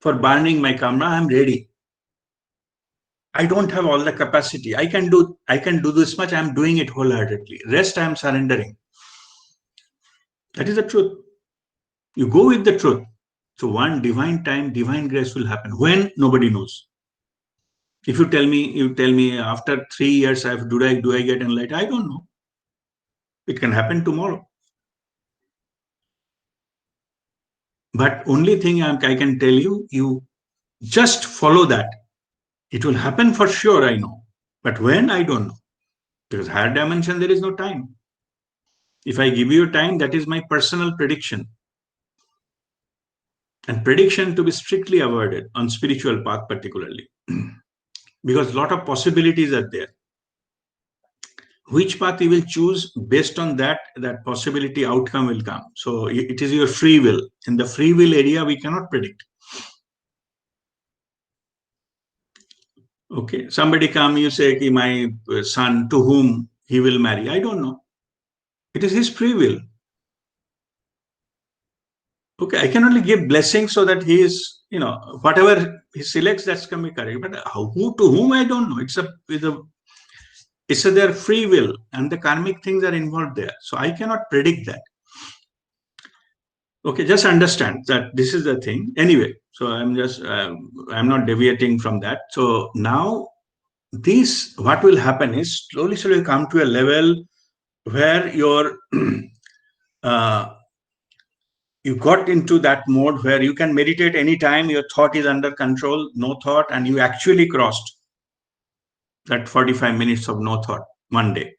for burning my karma. I'm ready. I don't have all the capacity. I can do this much. I'm doing it wholeheartedly. Rest, I'm surrendering. That is the truth. You go with the truth. So one divine time, divine grace will happen. When? Nobody knows. If you tell me after 3 years, do I get enlightened? I don't know. It can happen tomorrow. But only thing I can tell you, you just follow that. It will happen for sure, I know. But when, I don't know. Because higher dimension, there is no time. If I give you time, that is my personal prediction. And prediction to be strictly avoided on spiritual path particularly. Because a lot of possibilities are there. Which path you will choose, based on that possibility outcome will come. So it is your free will. In the free will area, we cannot predict. Okay, somebody come, you say, ki my son, to whom he will marry. I don't know. It is his free will. Okay, I can only give blessings so that he is, whatever he selects, that's going to be correct. But to whom, I don't know. It's their free will, and the karmic things are involved there. So I cannot predict that. Okay, just understand that this is the thing. Anyway, so I'm not deviating from that. So now what will happen is slowly come to a level where you got into that mode where you can meditate anytime, your thought is under control, no thought, and you actually crossed that 45 minutes of no thought one day.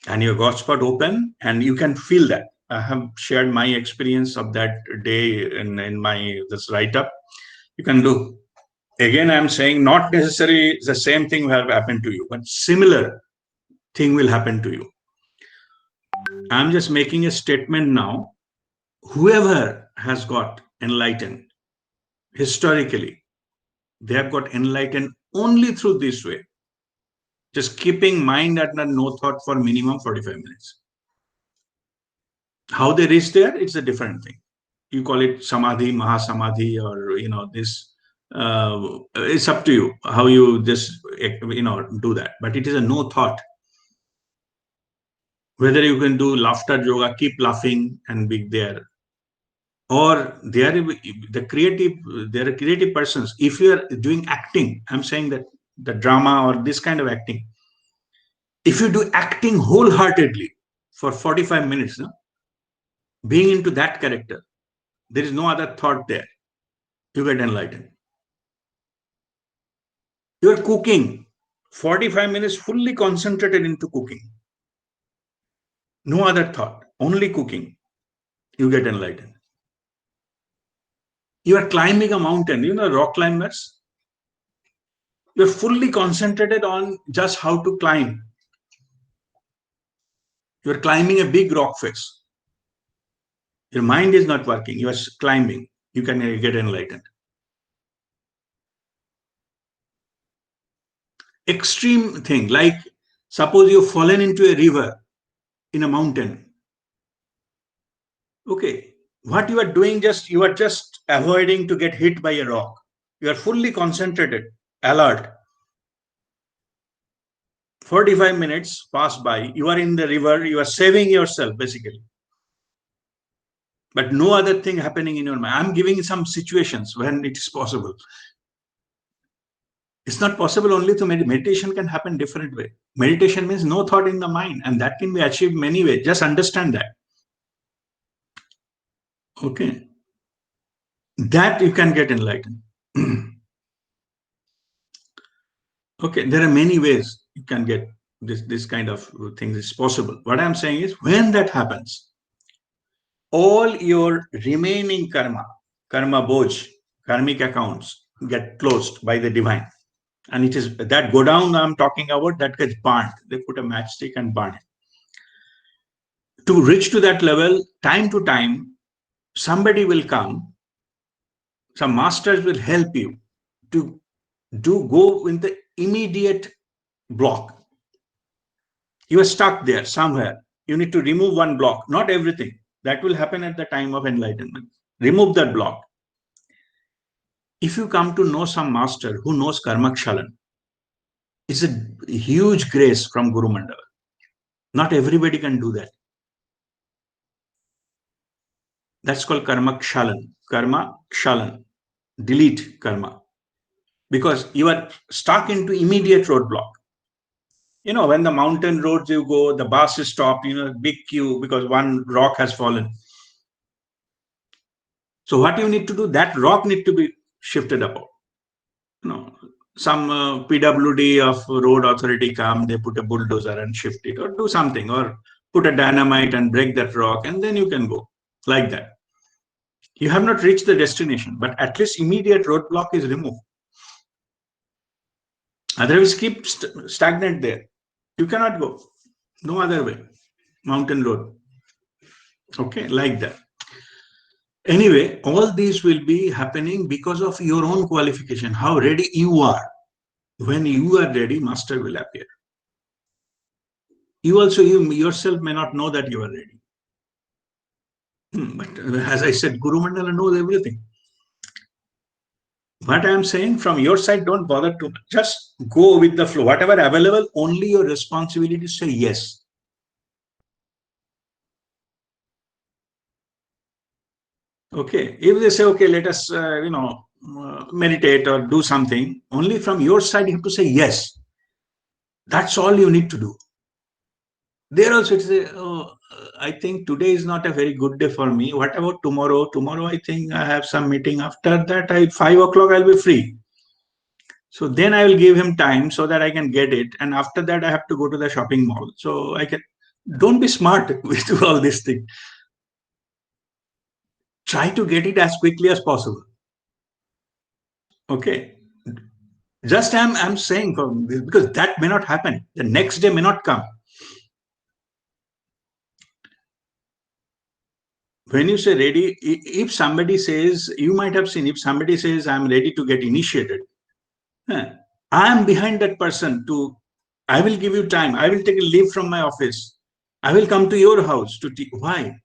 And your God spot open, and you can feel that. I have shared my experience of that day in my this write-up. You can do. Again, I'm saying not necessarily the same thing will have happened to you, but similar thing will happen to you. I'm just making a statement now. Whoever has got enlightened, historically, they have got enlightened only through this way. Just keeping mind at no thought for minimum 45 minutes. How they reach there, it's a different thing. You call it samadhi, mahasamadhi, or this. It's up to you how you just do that. But it is a no thought. Whether you can do laughter yoga, keep laughing and be there, or there are creative persons. If you are doing acting, I'm saying that the drama or this kind of acting, if you do acting wholeheartedly for 45 minutes, being into that character, there is no other thought there, you get enlightened. You are cooking 45 minutes fully concentrated into cooking, no other thought, only cooking, you get enlightened. You are climbing a mountain, rock climbers, you're fully concentrated on just how to climb. You're climbing a big rock face. Your mind is not working. You are climbing. You can get enlightened. extreme thing, like suppose you've fallen into a river in a mountain. Okay, what you are doing, you are just avoiding to get hit by a rock. You are fully concentrated, alert. 45 minutes pass by, you are in the river, you are saving yourself basically. But no other thing happening in your mind. I'm giving some situations when it is possible. It's not possible only to meditation can happen different way. Meditation means no thought in the mind, and that can be achieved many ways. Just understand that. Okay. That you can get enlightened. Okay, there are many ways you can get this kind of things is possible. What I'm saying is when that happens, all your remaining karma boj, karmic accounts get closed by the divine. And it is that go down I'm talking about, that gets burnt. They put a matchstick and burn it. To reach to that level, time to time, somebody will come, some masters will help you to go in the immediate block. You are stuck there somewhere. You need to remove one block, not everything. That will happen at the time of enlightenment. Remove that block. If you come to know some master who knows karmakshalan, it's a huge grace from Guru Mandala. Not everybody can do that. That's called karmakshalan. Karmakshalan. Delete karma. Because you are stuck into immediate roadblock. You know, when the mountain roads you go, the bus is stopped, big queue because one rock has fallen. So what you need to do, that rock need to be shifted about. Some PWD of road authority come, they put a bulldozer and shift it, or do something, or put a dynamite and break that rock, and then you can go like that. You have not reached the destination, but at least immediate roadblock is removed. Otherwise, keep stagnant there. You cannot go. No other way. Mountain road. Okay, like that. Anyway, all these will be happening because of your own qualification, how ready you are. When you are ready, master will appear. You yourself may not know that you are ready. But as I said, Guru Mandala knows everything. What I am saying, from your side, don't bother too much. Just go with the flow. Whatever available, only your responsibility to say yes. Okay. If they say, okay, let us, meditate or do something, only from your side, you have to say yes. That's all you need to do. There also, it's I think today is not a very good day for me. What about tomorrow? Tomorrow, I think I have some meeting. After that, 5 o'clock, I'll be free. So then I will give him time so that I can get it. And after that, I have to go to the shopping mall. So don't be smart with all this thing. Try to get it as quickly as possible. Okay. Just I'm saying because that may not happen. The next day may not come. When you say ready, if somebody says, you might have seen, if somebody says, I'm ready to get initiated, I am behind that person I will give you time. I will take a leave from my office. I will come to your house to teach. Why?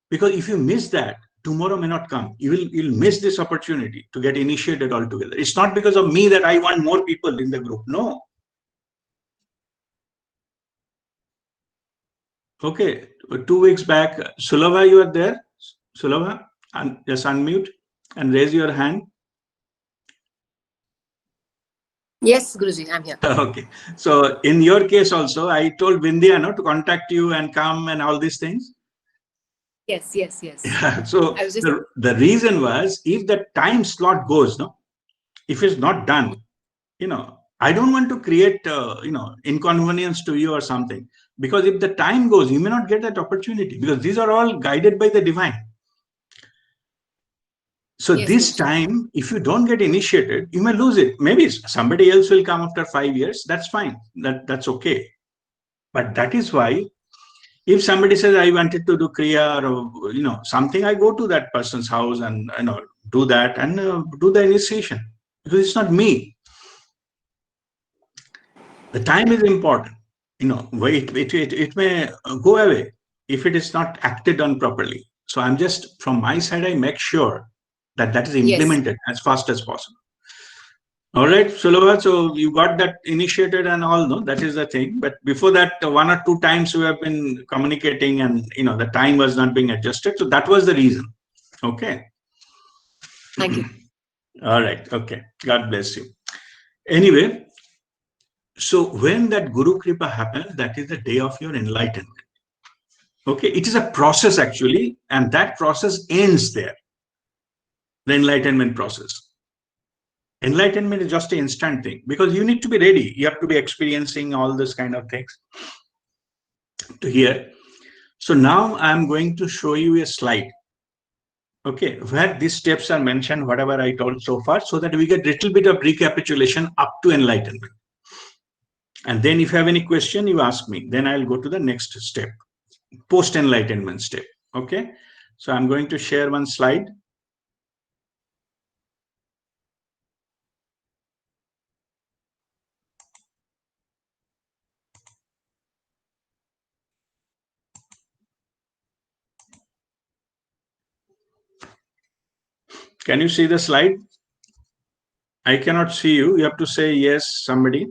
Because if you miss that, tomorrow may not come. You'll miss this opportunity to get initiated altogether. It's not because of me that I want more people in the group. No. Okay. 2 weeks back, Sulava, you are there? Sulava, just unmute and raise your hand. Yes, Guruji, I'm here. Okay. So in your case also, I told Vindhya to contact you and come and all these things. Yes. Yeah. So the reason was, if the time slot goes, if it's not done, I don't want to create, inconvenience to you or something. Because if the time goes, you may not get that opportunity, because these are all guided by the divine. So yes, this time, if you don't get initiated, you may lose it. Maybe somebody else will come after 5 years. That's fine. That's okay. But that is why, if somebody says, I wanted to do Kriya or something, I go to that person's house and do that and do the initiation, because it's not me. The time is important. It may go away if it is not acted on properly. So I'm just, from my side, I make sure that that is Yes. implemented as fast as possible. All right, Sulava, so you got that initiated and all, no? That is the thing. But before that, 1 or 2 times we have been communicating and, the time was not being adjusted. So that was the reason. Okay. Thank you. All right. Okay. God bless you. Anyway, so when that Guru Kripa happens, that is the day of your enlightenment. Okay. It is a process actually, and that process ends there. The enlightenment process. Enlightenment is just an instant thing because you need to be ready. You have to be experiencing all this kind of things to hear. So now I'm going to show you a slide. Okay, where these steps are mentioned, whatever I told so far, so that we get a little bit of recapitulation up to enlightenment. And then if you have any question, you ask me. Then I'll go to the next step, post-enlightenment step. Okay, so I'm going to share one slide. Can you see the slide? I cannot see you. You have to say yes, somebody.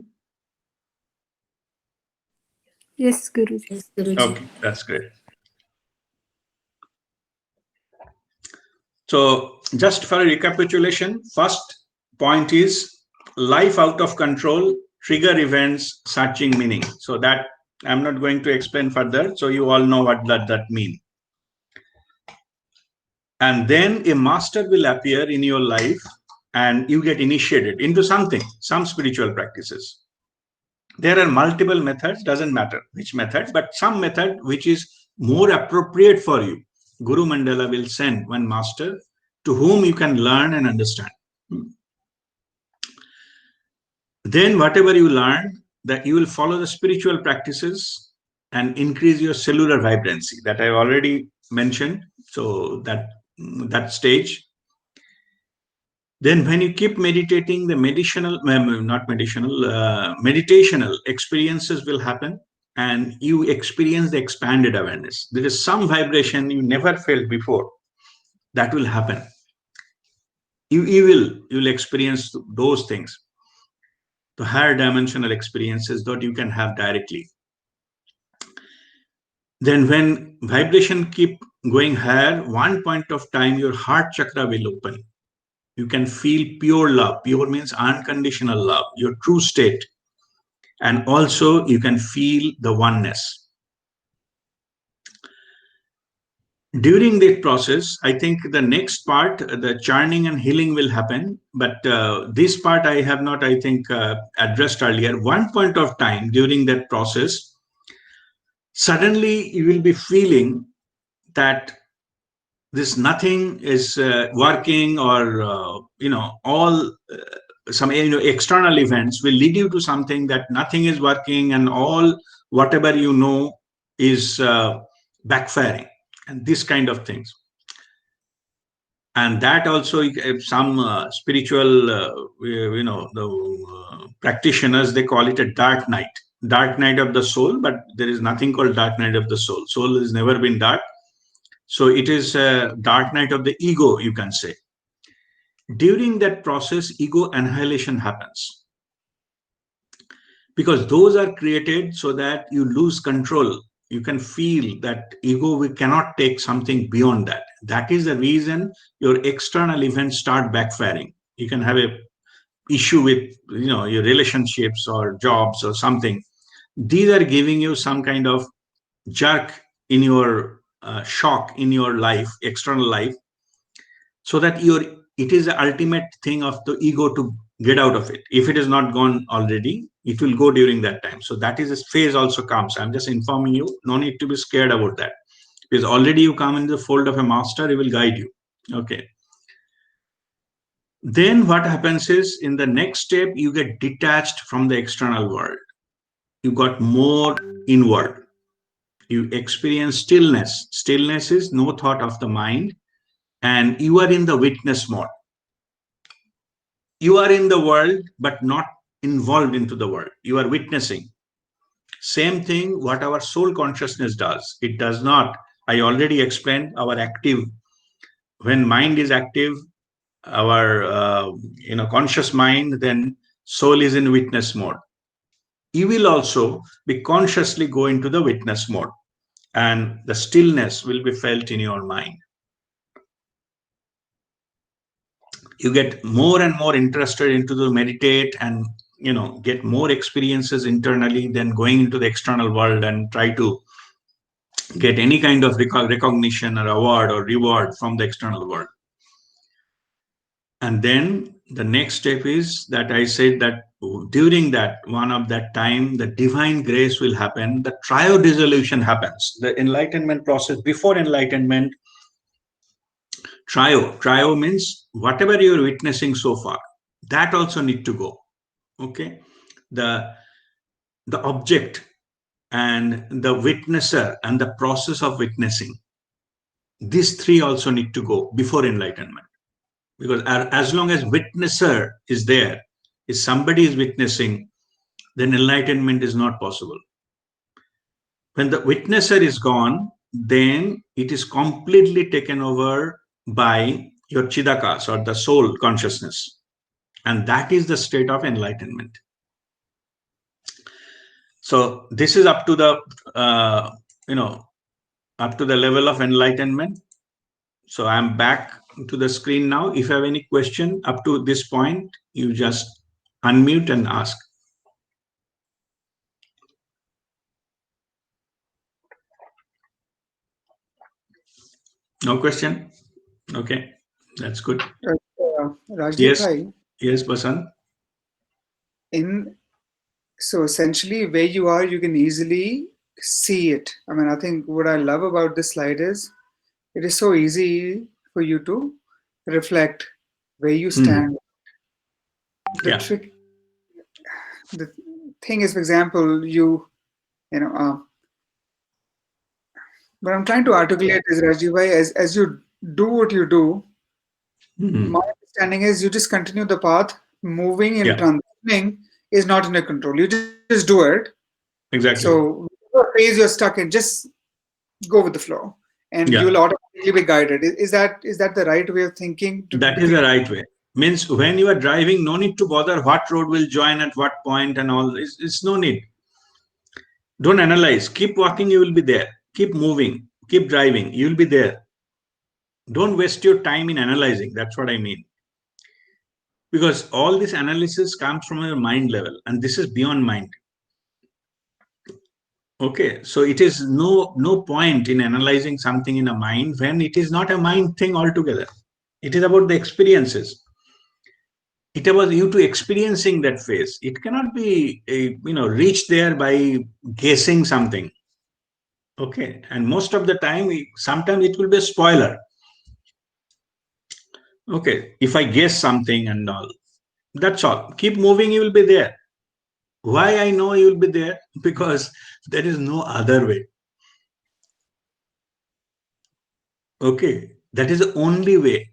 Yes, Guruji. Yes, Guruji. Okay, that's great. So just for a recapitulation, first point is life out of control, trigger events, searching meaning. So that I'm not going to explain further. So you all know what that means. And then a master will appear in your life and you get initiated into something, some spiritual practices. There are multiple methods, doesn't matter which method, but some method which is more appropriate for you. Guru Mandala will send one master to whom you can learn and understand. Then whatever you learn, that you will follow the spiritual practices and increase your cellular vibrancy that I've already mentioned. So that stage. Then when you keep meditating, the meditational experiences will happen and you experience the expanded awareness. There is some vibration you never felt before that will happen. You will experience those things, the higher dimensional experiences that you can have directly. Then when vibration keep going higher, one point of time your heart chakra will open. You can feel pure love. Pure means unconditional love, your true state. And also you can feel the oneness. During that process, I think the next part, the churning and healing will happen. But this part I have not, I think, addressed earlier. One point of time during that process, suddenly you will be feeling that this nothing is working, or all some external events will lead you to something that nothing is working, and all whatever is backfiring, and this kind of things. And that also, some spiritual the practitioners, they call it a dark night of the soul. But there is nothing called dark night of the soul has never been dark. So it is a dark night of the ego, you can say. During that process, ego annihilation happens, because those are created so that you lose control. You can feel that ego, we cannot take something beyond that. That is the reason your external events start backfiring. You can have a issue with your relationships or jobs or something. These are giving you some kind of jerk in your shock in your life, external life, so that it is the ultimate thing of the ego to get out of it. If it is not gone already, it will go during that time. So that is a phase also comes. I'm just informing you, no need to be scared about that, because already you come in the fold of a master, he will guide you. Okay. Then what happens is, in the next step, you get detached from the external world. You got more inward. You experience stillness. Stillness is no thought of the mind, and you are in the witness mode. You are in the world, but not involved into the world. You are witnessing. Same thing what our soul consciousness does. It does not. I already explained our active. When mind is active, our conscious mind, then soul is in witness mode. You will also be consciously go into the witness mode, and the stillness will be felt in your mind. You get more and more interested into the meditate and get more experiences internally than going into the external world and try to get any kind of recognition or award or reward from the external world. And then the next step is that I said that during that one of that time, the divine grace will happen, the trio dissolution happens, the enlightenment process. Before enlightenment, trio means whatever you're witnessing so far, that also need to go. Okay, the object and the witnesser and the process of witnessing, these three also need to go before enlightenment. Because as long as witnesser is there, if somebody is witnessing, then enlightenment is not possible. When the witnesser is gone, then it is completely taken over by your chidakas or the soul consciousness. And that is the state of enlightenment. So this is up to the, up to the level of enlightenment. So I'm back to the screen now. If you have any question up to this point, you just unmute and ask. No question? Okay, that's good. Rajdeep Yes, bhai, yes, Basant. So essentially where you are, you can easily see it. I mean, I think what I love about this slide is it is so easy for you to reflect where you stand. The thing is, for example, what I'm trying to articulate is, Rajdeep bhai, as you do what you do, my understanding is you just continue the path. Moving and transitioning is not in your control. You just do it. Exactly. So whatever phase you're stuck in, just go with the flow, and you'll automatically be guided. Is that the right way of thinking? That is the right way. Means when you are driving, no need to bother what road will join at what point and all. It's no need. Don't analyze. Keep walking, you will be there. Keep moving. Keep driving. You will be there. Don't waste your time in analyzing. That's what I mean. Because all this analysis comes from your mind level, and this is beyond mind. Okay, so it is no point in analyzing something in a mind when it is not a mind thing altogether. It is about the experiences. It was you to experiencing that phase. It cannot be reached there by guessing something. Okay, and most of the time, sometimes it will be a spoiler. Okay, if I guess something and all, that's all. Keep moving, you will be there. Why I know you will be there? Because there is no other way. Okay, that is the only way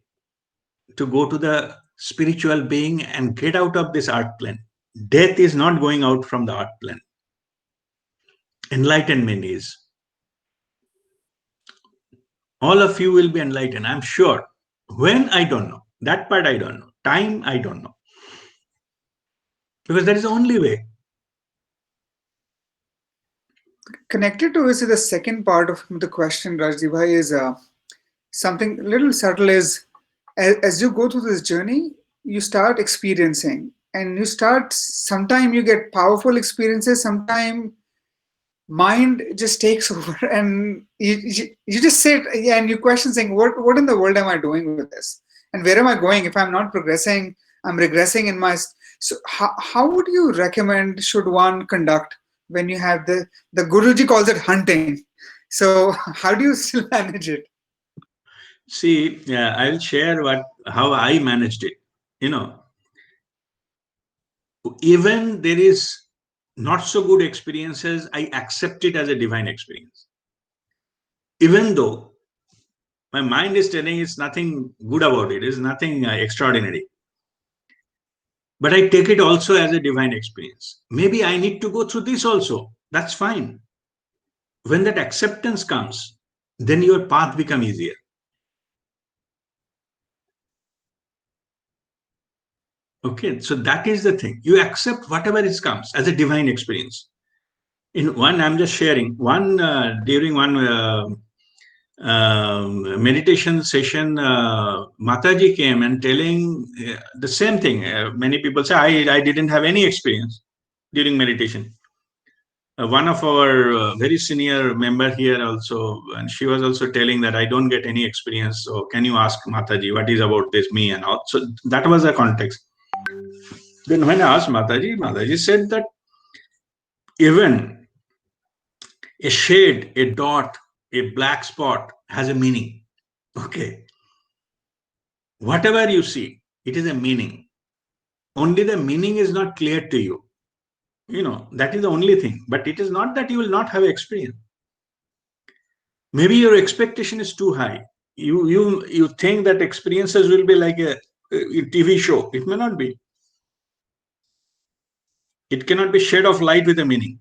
to go to the spiritual being and get out of this art plane. Death is not going out from the art plane. Enlightenment is. All of you will be enlightened, I'm sure. When, I don't know. That part I don't know. Time, I don't know. Because that is the only way. Connected to this is the second part of the question, Rajdeep bhai, is something a little subtle is, as you go through this journey, you start experiencing, and sometime you get powerful experiences, sometime mind just takes over, and you just sit and you question saying, what in the world am I doing with this? And where am I going? If I'm not progressing, I'm regressing in my... So how would you recommend should one conduct when you have the Guruji calls it hunting? So how do you still manage it? See, I'll share how I managed it. Even there is not so good experiences, I accept it as a divine experience. Even though my mind is telling it's nothing good about it, it's nothing extraordinary. but I take it also as a divine experience. Maybe I need to go through this also. That's fine. When that acceptance comes, then your path becomes easier. Okay, so that is the thing. You accept whatever it comes as a divine experience. In one, I'm just sharing one during one meditation session, Mataji came and telling the same thing. Many people say, I didn't have any experience during meditation. One of our very senior member here also, and she was also telling that I don't get any experience. So can you ask Mataji what is about this, me and all? So that was the context. Then when I asked Mataji, Mataji said that even a shade, a dot, a black spot has a meaning. Okay. Whatever you see, it is a meaning. Only the meaning is not clear to you. That is the only thing. But it is not that you will not have experience. Maybe your expectation is too high. You think that experiences will be like a TV show. It may not be. It cannot be shed of light with a meaning.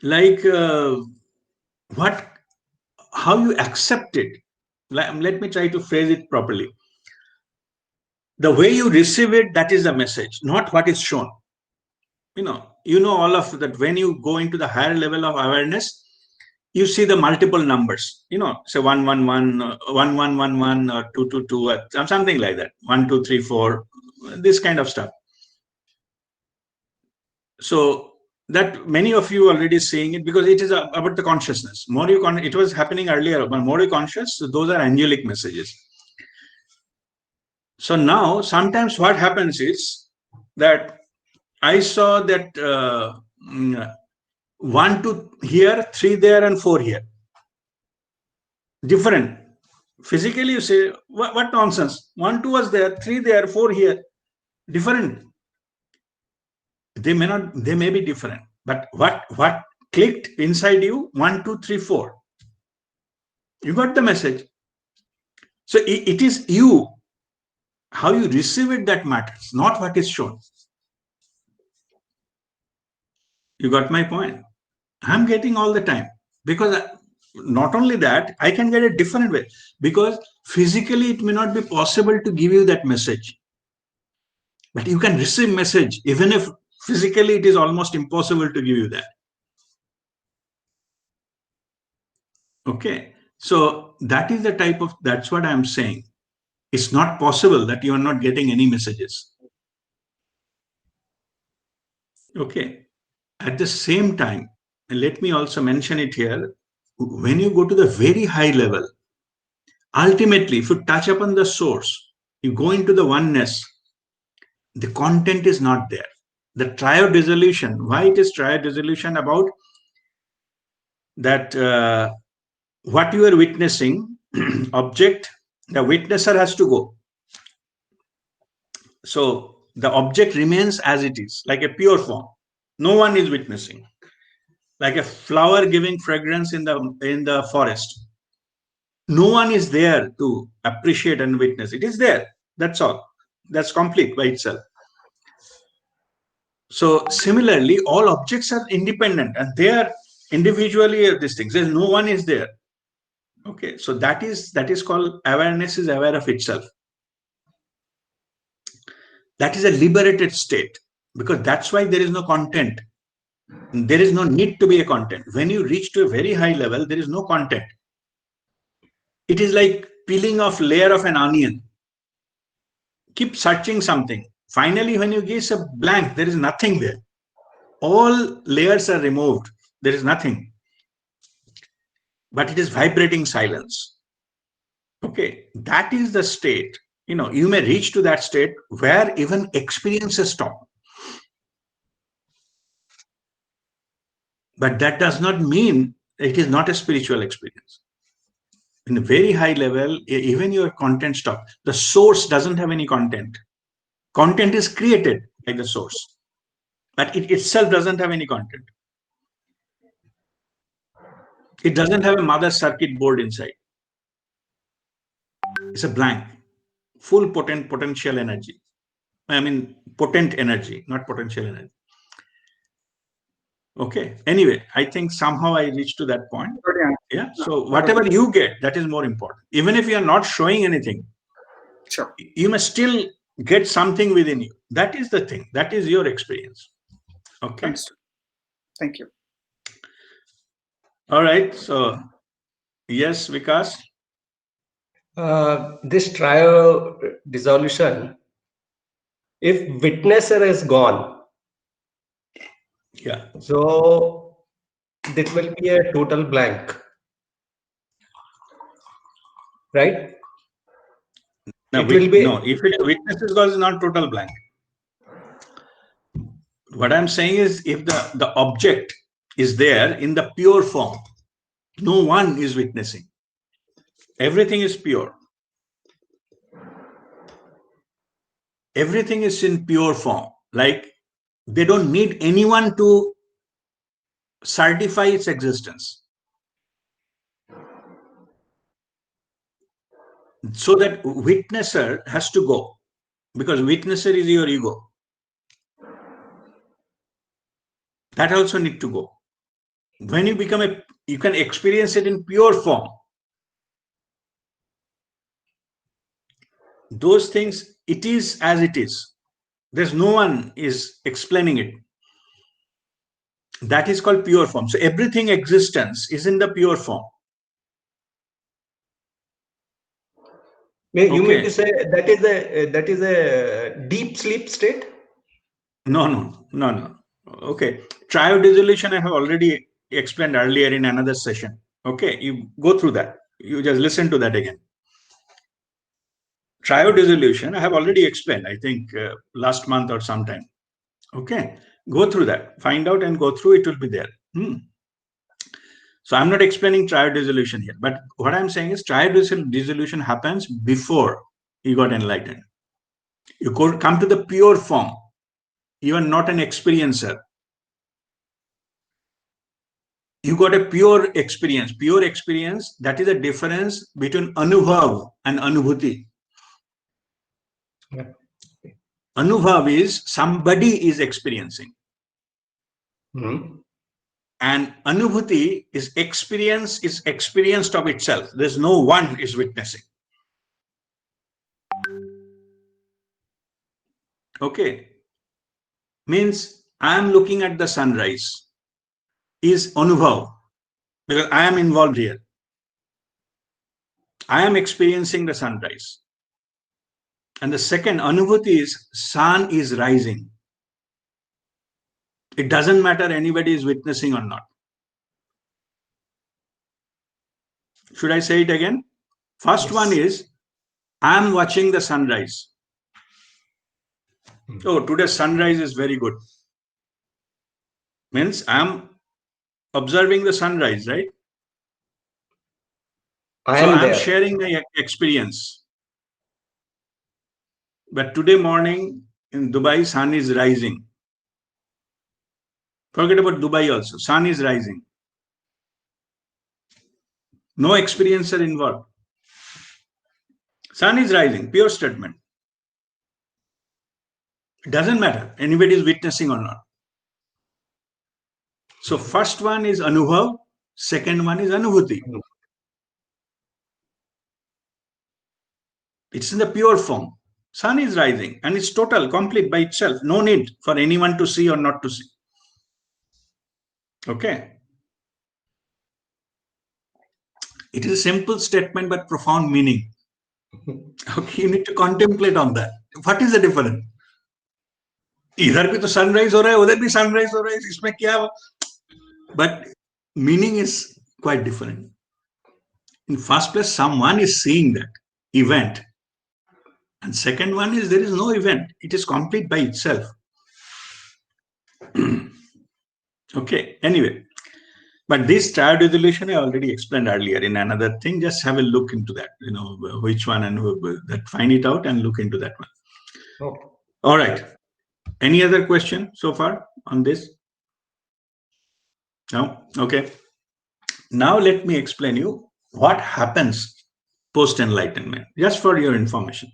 Like how you accept it. Let me try to phrase it properly. The way you receive it, that is the message, not what is shown. All of that. When you go into the higher level of awareness, you see the multiple numbers. Say 111, 1111, or 222, something like that. 1, 2, 3, 4. This kind of stuff. So that many of you already seeing it, because it is about the consciousness. More you it was happening earlier, but more you conscious. So those are angelic messages. So now sometimes what happens is that I saw that 1, 2 here, 3 there, and 4 here. Different. Physically, you say, what nonsense? 1, 2 was there, 3 there, 4 here. Different. They may be different. But what clicked inside you? 1, 2, 3, 4. You got the message. So it is you. How you receive it that matters, not what is shown. You got my point? I'm getting all the time, because not only that, I can get a different way, because physically it may not be possible to give you that message, but you can receive message even if physically it is almost impossible to give you that. Okay, so that is the type of, that's what I'm saying. It's not possible that you are not getting any messages. Okay, at the same time, and let me also mention it here, when you go to the very high level, ultimately, if you touch upon the source, you go into the oneness, the content is not there. The triode dissolution, why it is triode dissolution? About that what you are witnessing, object, the witnesser has to go. So the object remains as it is, like a pure form. No one is witnessing. Like a flower giving fragrance in the forest. No one is there to appreciate and witness. It is there. That's all. That's complete by itself. So similarly, all objects are independent and they are individually these things. There's no one is there. Okay, so that is called awareness is aware of itself. That is a liberated state, because that's why there is no content. There is no need to be a content. When you reach to a very high level, there is no content. It is like peeling off layer of an onion. Keep searching something. Finally, when you get a blank, there is nothing there. All layers are removed. There is nothing. But it is vibrating silence. Okay, that is the state. You may reach to that state where even experiences stop. But that does not mean it is not a spiritual experience. In a very high level, even your content stops. The source doesn't have any content. Content is created by the source, but it itself doesn't have any content. It doesn't have a mother circuit board inside. It's a blank. full potential energy. I mean, potent energy, not potential energy. Okay. Anyway, I think somehow I reached to that point. Yeah. So whatever you get, that is more important. Even if you are not showing anything, Sure. you must still get something within you. That is the thing. That is your experience. Okay. Understood. Thank you. All right. So, yes, Vikas. This trial dissolution, if witnesser is gone, Yeah. so this will be a total blank, right? No, It will be if it witness is gone, it's not total blank. What I'm saying is, if the object is there in the pure form, no one is witnessing. Everything is pure. Everything is in pure form. Like, they don't need anyone to certify its existence. So that witnesser has to go, because witnesser is your ego. That also need to go. When you become you can experience it in pure form. Those things, it is as it is. There's no one is explaining it. That is called pure form. So everything existence is in the pure form. You mean to say that is a deep sleep state? No. Okay. Triode dissolution I have already explained earlier in another session. Okay. You go through that. You just listen to that again. Triode dissolution I have already explained, I think last month or sometime. Okay. Go through that. Find out and go through. It will be there. So I'm not explaining triode dissolution here. But what I'm saying is triode dissolution happens before you got enlightened. You come to the pure form. You are not an experiencer. You got a pure experience. Pure experience, that is the difference between anubhav and anubhuti. Yeah. Anubhav is somebody is experiencing. And anubhuti is experienced of itself. There's no one is witnessing. Okay. Means I am looking at the sunrise is anubhav, because I am involved here. I am experiencing the sunrise. And the second anubhuti is sun is rising. It doesn't matter anybody is witnessing or not. Should I say it again? First one is I am watching the sunrise. Oh, today's sunrise is very good. Means I am observing the sunrise, right? I am sharing my experience. But today morning in Dubai, sun is rising. Forget about Dubai also. Sun is rising. No experiencer involved. Sun is rising. Pure statement. It doesn't matter. Anybody is witnessing or not. So first one is anubhav. Second one is anubhuti. It's in the pure form. Sun is rising and it's total, complete by itself. No need for anyone to see or not to see. Okay. It is a simple statement but profound meaning. Okay, you need to contemplate on that. What is the difference? इधर भी तो sunrise हो रहा है, उधर भी sunrise हो रहा है, इसमें क्या? But meaning is quite different. In first place, someone is seeing that event. And second one is there is no event. It is complete by itself. Okay, anyway. But this triode dissolution I already explained earlier in another thing. Just have a look into that, which one and that, find it out and look into that one. Okay. All right. Any other question so far on this? No? Okay. Now let me explain you what happens post-enlightenment, just for your information.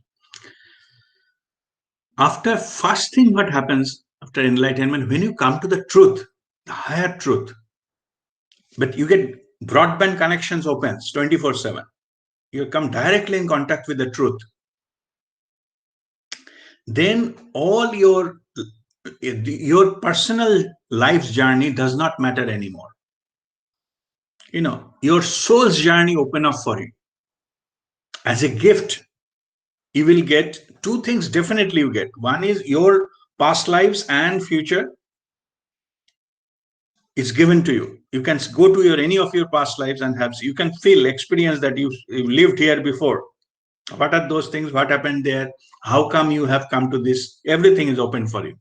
After fasting, what happens after enlightenment, when you come to the truth, the higher truth, but you get broadband connections opens 24/7. You come directly in contact with the truth. Then all your personal life's journey does not matter anymore. Your soul's journey open up for you. As a gift, you will get two things definitely you get. One is your past lives and future is given to you. You can go to any of your past lives and you can feel, experience that you lived here before. What are those things? What happened there? How come you have come to this? Everything is open for you.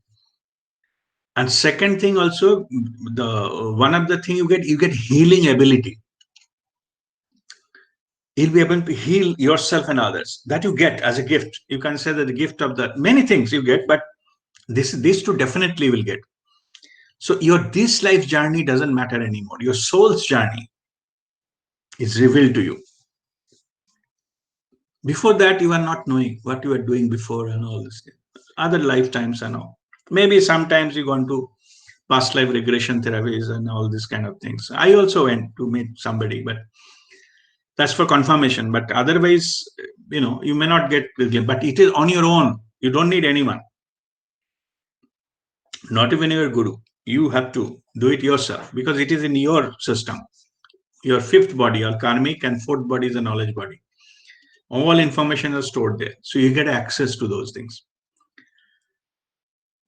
And second thing also, the one of the thing you get healing ability. You'll be able to heal yourself and others. That you get as a gift. You can say that the gift of the many things you get, but these two definitely will get. So this life journey doesn't matter anymore. Your soul's journey is revealed to you. Before that, you are not knowing what you are doing before and all this. Other lifetimes and all. Maybe sometimes you go into past life regression therapies and all these kind of things. I also went to meet somebody, but that's for confirmation. But otherwise, you may not get the glimpse. But it is on your own. You don't need anyone. Not even your guru. You have to do it yourself because it is in your system. Your fifth body, your karmic, and fourth body is a knowledge body. All information is stored there. So you get access to those things.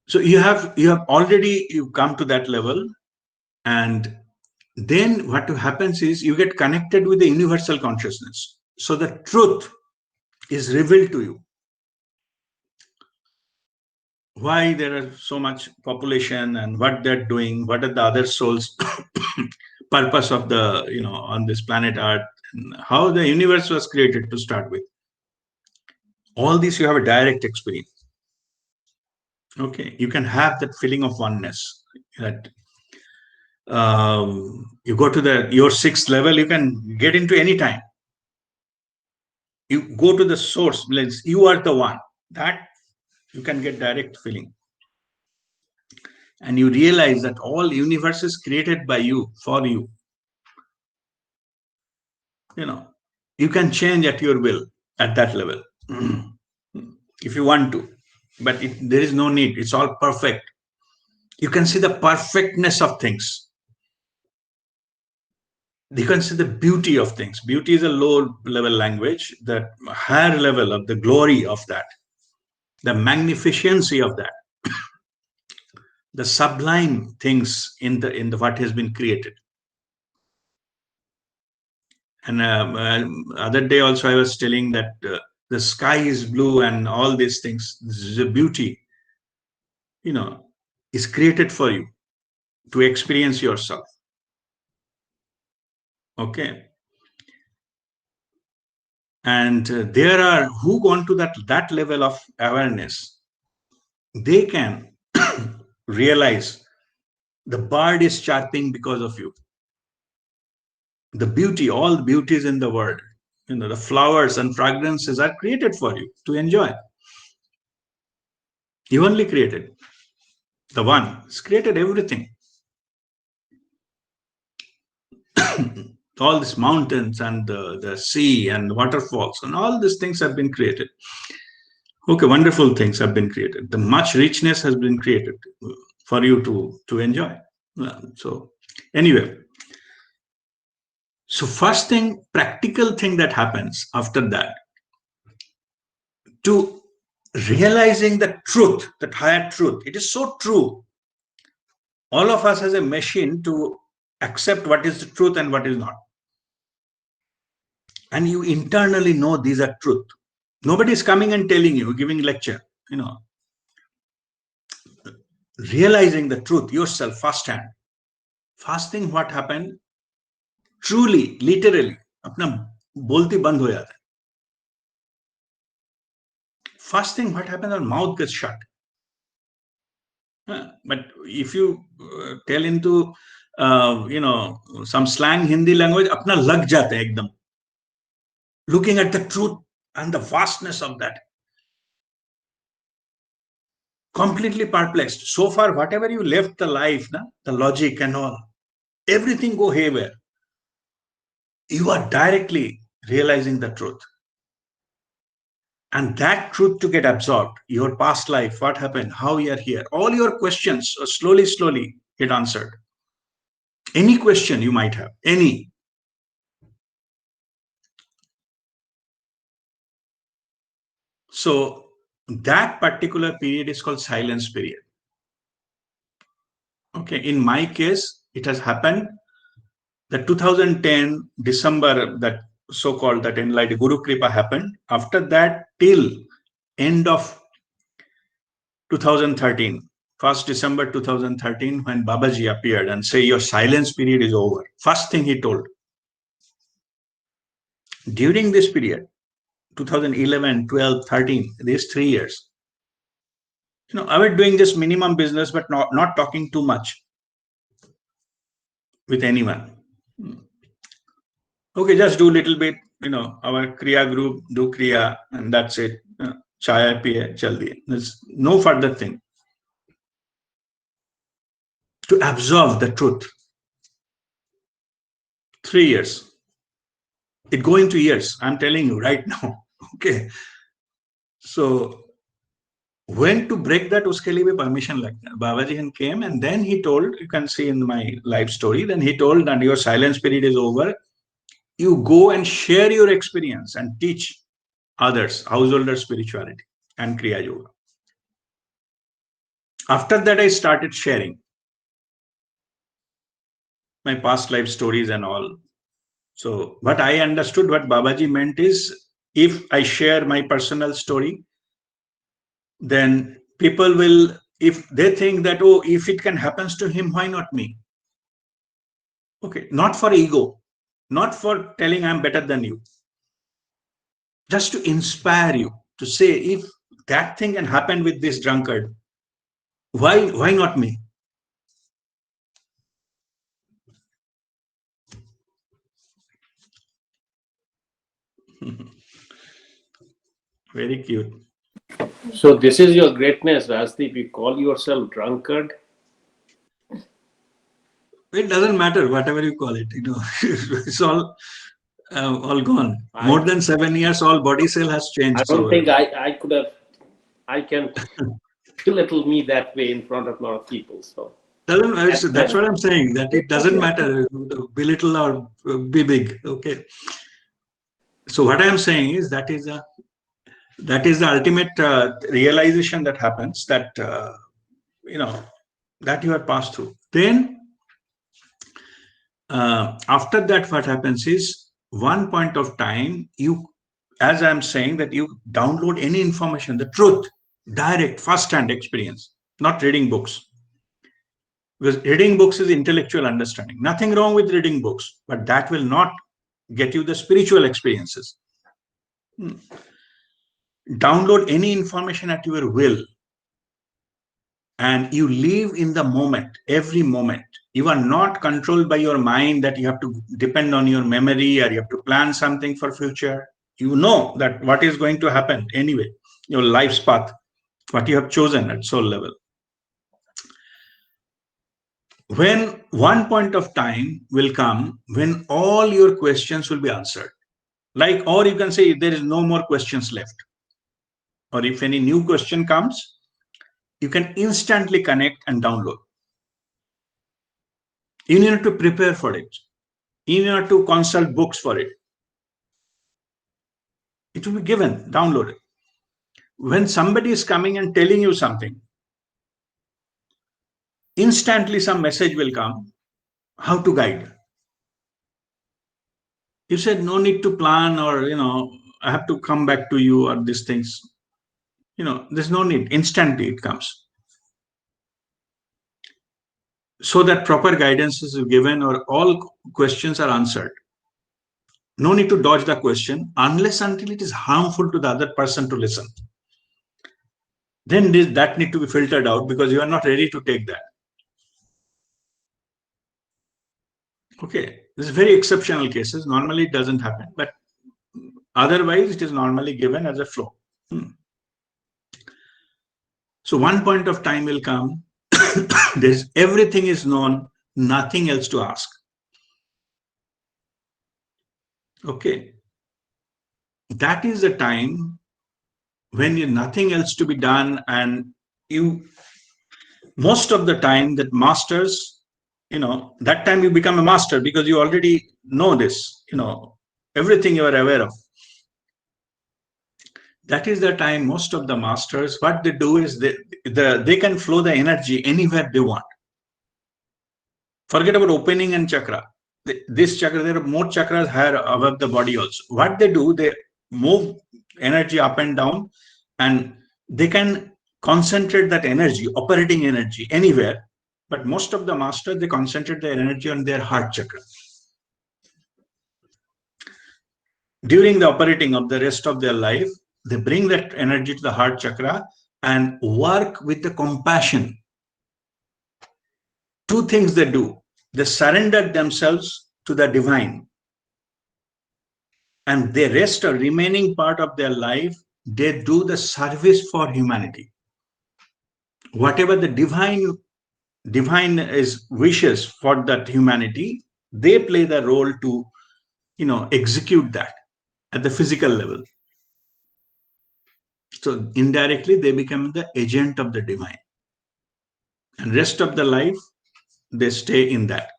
So you have already come to that level, and then what happens is you get connected with the universal consciousness. So the truth is revealed to you. Why there are so much population and what they're doing, what are the other souls purpose of the on this planet Earth, and how the universe was created to start with. All this you have a direct experience. Okay, you can have that feeling of oneness. That you go to your sixth level, you can get into any time. You go to the source, you are the one. That you can get direct feeling. And you realize that all universe is created by you, for you. You can change at your will at that level if you want to, but there is no need. It's all perfect. You can see the perfectness of things. You can see the beauty of things. Beauty is a low level language. The higher level of the glory of that, the magnificency of that, the sublime things in the what has been created. And other day also I was telling that the sky is blue and all these things. This is a beauty, is created for you to experience yourself. Okay. And there are who gone to that level of awareness. They can realize the bird is chirping because of you. The beauty, all the beauties in the world, the flowers and fragrances are created for you to enjoy. You only created. The one has created everything. All these mountains and the sea and waterfalls and all these things have been created. Okay, wonderful things have been created. The much richness has been created for you to enjoy. So anyway, so first thing, practical thing that happens after that, to realizing the truth, that higher truth, it is so true. All of us has a machine to accept what is the truth and what is not. And you internally know these are truth. Nobody is coming and telling you, giving lecture, realizing the truth yourself firsthand. Fasting, what happened? Truly, literally, अपना बोलती बंद हो जाता है. Fasting, what happens? Our mouth gets shut. But if you tell into some slang Hindi language, अपना लग जाता है एकदम. Looking at the truth and the vastness of that. completely perplexed. So far, whatever you left the life, the logic and all, everything go haywire. You are directly realizing the truth. And that truth to get absorbed, your past life, what happened, how you are here, all your questions slowly get answered. Any question you might have, any. So that particular period is called silence period. Okay, in my case, it has happened that 2010 December, that so-called that Enlightened Guru Kripa happened. After that, till end of 2013, 1st December 2013, when Babaji appeared and say your silence period is over. First thing he told. During this period, 2011, 12, 13, these 3 years, I was doing just minimum business, but not talking too much with anyone. Okay, just do a little bit, our Kriya group, do Kriya, and that's it. Chaya piye, chal diye. There's no further thing. To absorb the truth. 3 years. It go into years. I'm telling you right now. Okay. So when to break that, uske liye bhi permission lagta. Babaji came and then he told, you can see in my life story, then he told that your silence period is over. You go and share your experience and teach others, householder spirituality and Kriya Yoga. After that, I started sharing my past life stories and all. So what I understood, what Babaji meant is, if I share my personal story, then people will, if they think that, oh, if it can happen to him, why not me? Okay, not for ego, not for telling I'm better than you, just to inspire you to say, if that thing can happen with this drunkard, why not me? Very cute. So this is your greatness, Rajdeep. You call yourself drunkard. It doesn't matter, whatever you call it. It's all gone. More than 7 years, all body cell has changed. I don't think I could have. I can belittle me that way in front of a lot of people. So that's what I'm saying. That it doesn't matter belittle or be big. Okay. So what I'm saying is that is the ultimate realization that happens, that that you have passed through. Then after that, what happens is, one point of time, you, as I'm saying, that you download any information, the truth, direct, first-hand experience, not reading books. Because reading books is intellectual understanding. Nothing wrong with reading books, but that will not get you the spiritual experiences. Download any information at your will, and you live in the moment, every moment. You are not controlled by your mind that you have to depend on your memory or you have to plan something for future. You know that what is going to happen anyway, your life's path, what you have chosen at soul level. When one point of time will come when all your questions will be answered, like, or you can say there is no more questions left, or if any new question comes, you can instantly connect and download. You need to prepare for it. You need to consult books for it. It will be given, downloaded. When somebody is coming and telling you something, instantly some message will come, how to guide. You said no need to plan, or, I have to come back to you, or these things. There's no need. Instantly it comes. So that proper guidance is given, or all questions are answered. No need to dodge the question unless until it is harmful to the other person to listen. Then that need to be filtered out, because you are not ready to take that. Okay, this is very exceptional cases. Normally it doesn't happen, but otherwise it is normally given as a flow. So one point of time will come, everything is known, nothing else to ask. Okay. That is the time when you nothing else to be done, and you most of the time that masters, that time you become a master because you already know this, everything you are aware of. That is the time most of the masters, what they do is they can flow the energy anywhere they want. Forget about opening and chakra. This chakra, there are more chakras higher above the body also. What they do, they move energy up and down, and they can concentrate that energy, operating energy, anywhere. But most of the masters, they concentrate their energy on their heart chakra. During the operating of the rest of their life, they bring that energy to the heart chakra and work with the compassion. Two things they do. They surrender themselves to the divine, and the rest or remaining part of their life, they do the service for humanity. Whatever the divine is wishes for that humanity, they play the role to execute that at the physical level. So indirectly they become the agent of the divine, and rest of the life they stay in that.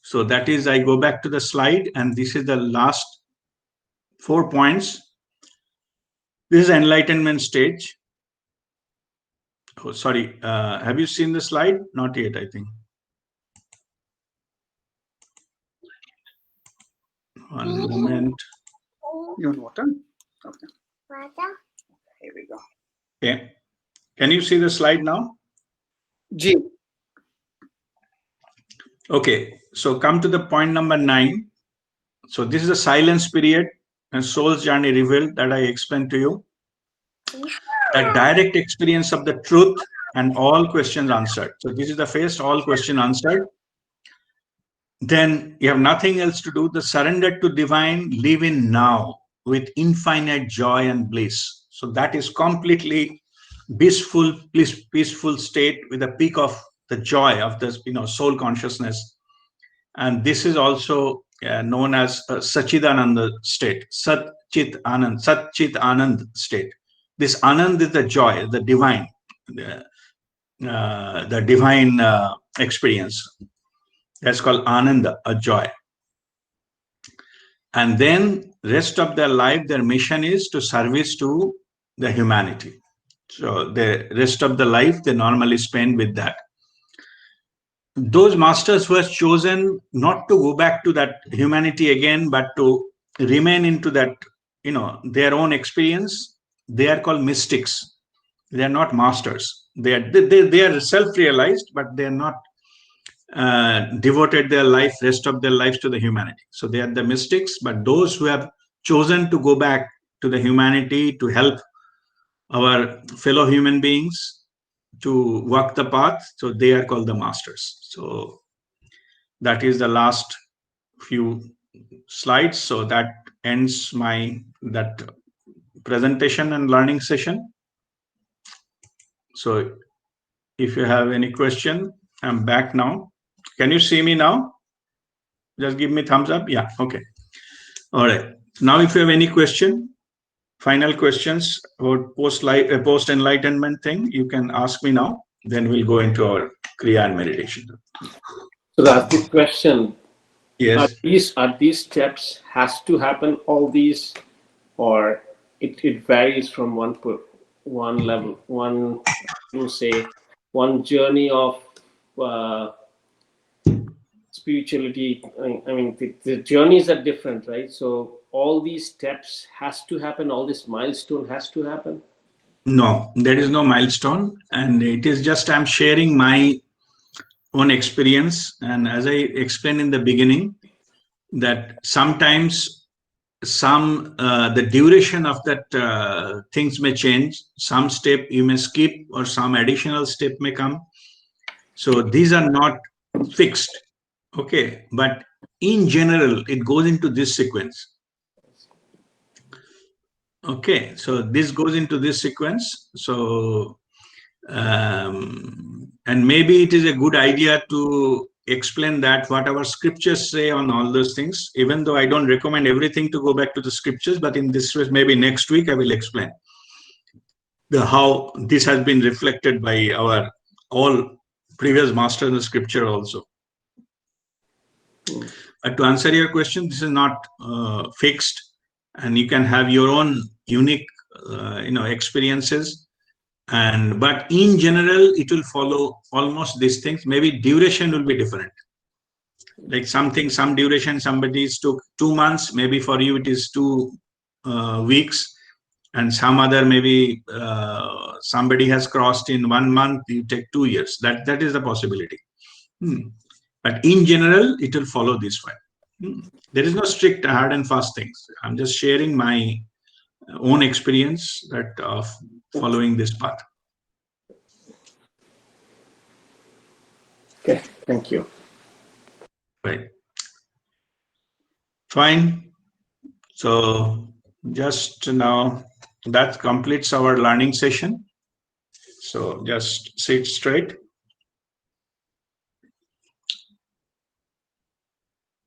So that is, I go back to the slide, and this is the last 4 points. This is enlightenment stage. Oh, sorry, have you seen the slide? Not yet, I think. One moment. You want water? Okay. Here we go. Okay. Can you see the slide now? G. Okay. So come to the point number 9. So this is a silence period and soul's journey revealed that I explained to you. That direct experience of the truth and all questions answered. So this is the phase, all questions answered. Then you have nothing else to do. The surrender to divine, live in now with infinite joy and bliss. So that is completely peaceful state with a peak of the joy of this, soul consciousness. And this is also known as Sachidananda state, Sat-Chit Anand state. This Anand is the joy, the divine, the divine experience. That's called Ananda, a joy. And then rest of their life, their mission is to service to the humanity. So the rest of the life they normally spend with that. Those masters were chosen not to go back to that humanity again, but to remain into that, their own experience. They are called mystics. They are not masters. They are self-realized, but they are not devoted their life, rest of their lives to the humanity. So they are the mystics, but those who have chosen to go back to the humanity to help our fellow human beings to walk the path, so they are called the masters. So that is the last few slides. So that ends that presentation and learning session. So if you have any question, I'm back now. Can you see me now? Just give me thumbs up. Yeah, okay. All right. Now if you have any question, final questions about post enlightenment thing, you can ask me now. Then we'll go into our Kriya and meditation. So that's the question. Yes. Are these steps has to happen, all these, or it varies from one level, one journey of spirituality. I mean, the journeys are different, right? So all these steps has to happen, all this milestone has to happen. No, there is no milestone, and it is just I'm sharing my own experience. And as I explained in the beginning, that sometimes the duration of that things may change. Some step you may skip, or some additional step may come. So these are not fixed. Okay, but in general, it goes into this sequence. Okay, so this goes into this sequence. So And maybe it is a good idea to explain that what our scriptures say on all those things, even though I don't recommend everything to go back to the scriptures, but in this way, maybe next week I will explain how this has been reflected by our all previous masters in the scripture also. To answer your question, this is not fixed, and you can have your own unique experiences. But in general, it will follow almost these things. Maybe duration will be different. Like some duration, somebody took 2 months, maybe for you it is 2 weeks, and some other maybe somebody has crossed in 1 month, you take 2 years. That is the possibility. But in general, it will follow this way. There is no strict hard and fast things. I'm just sharing my own experience that of following this path. Okay, thank you. Right. Fine. So just now that completes our learning session. So just sit straight.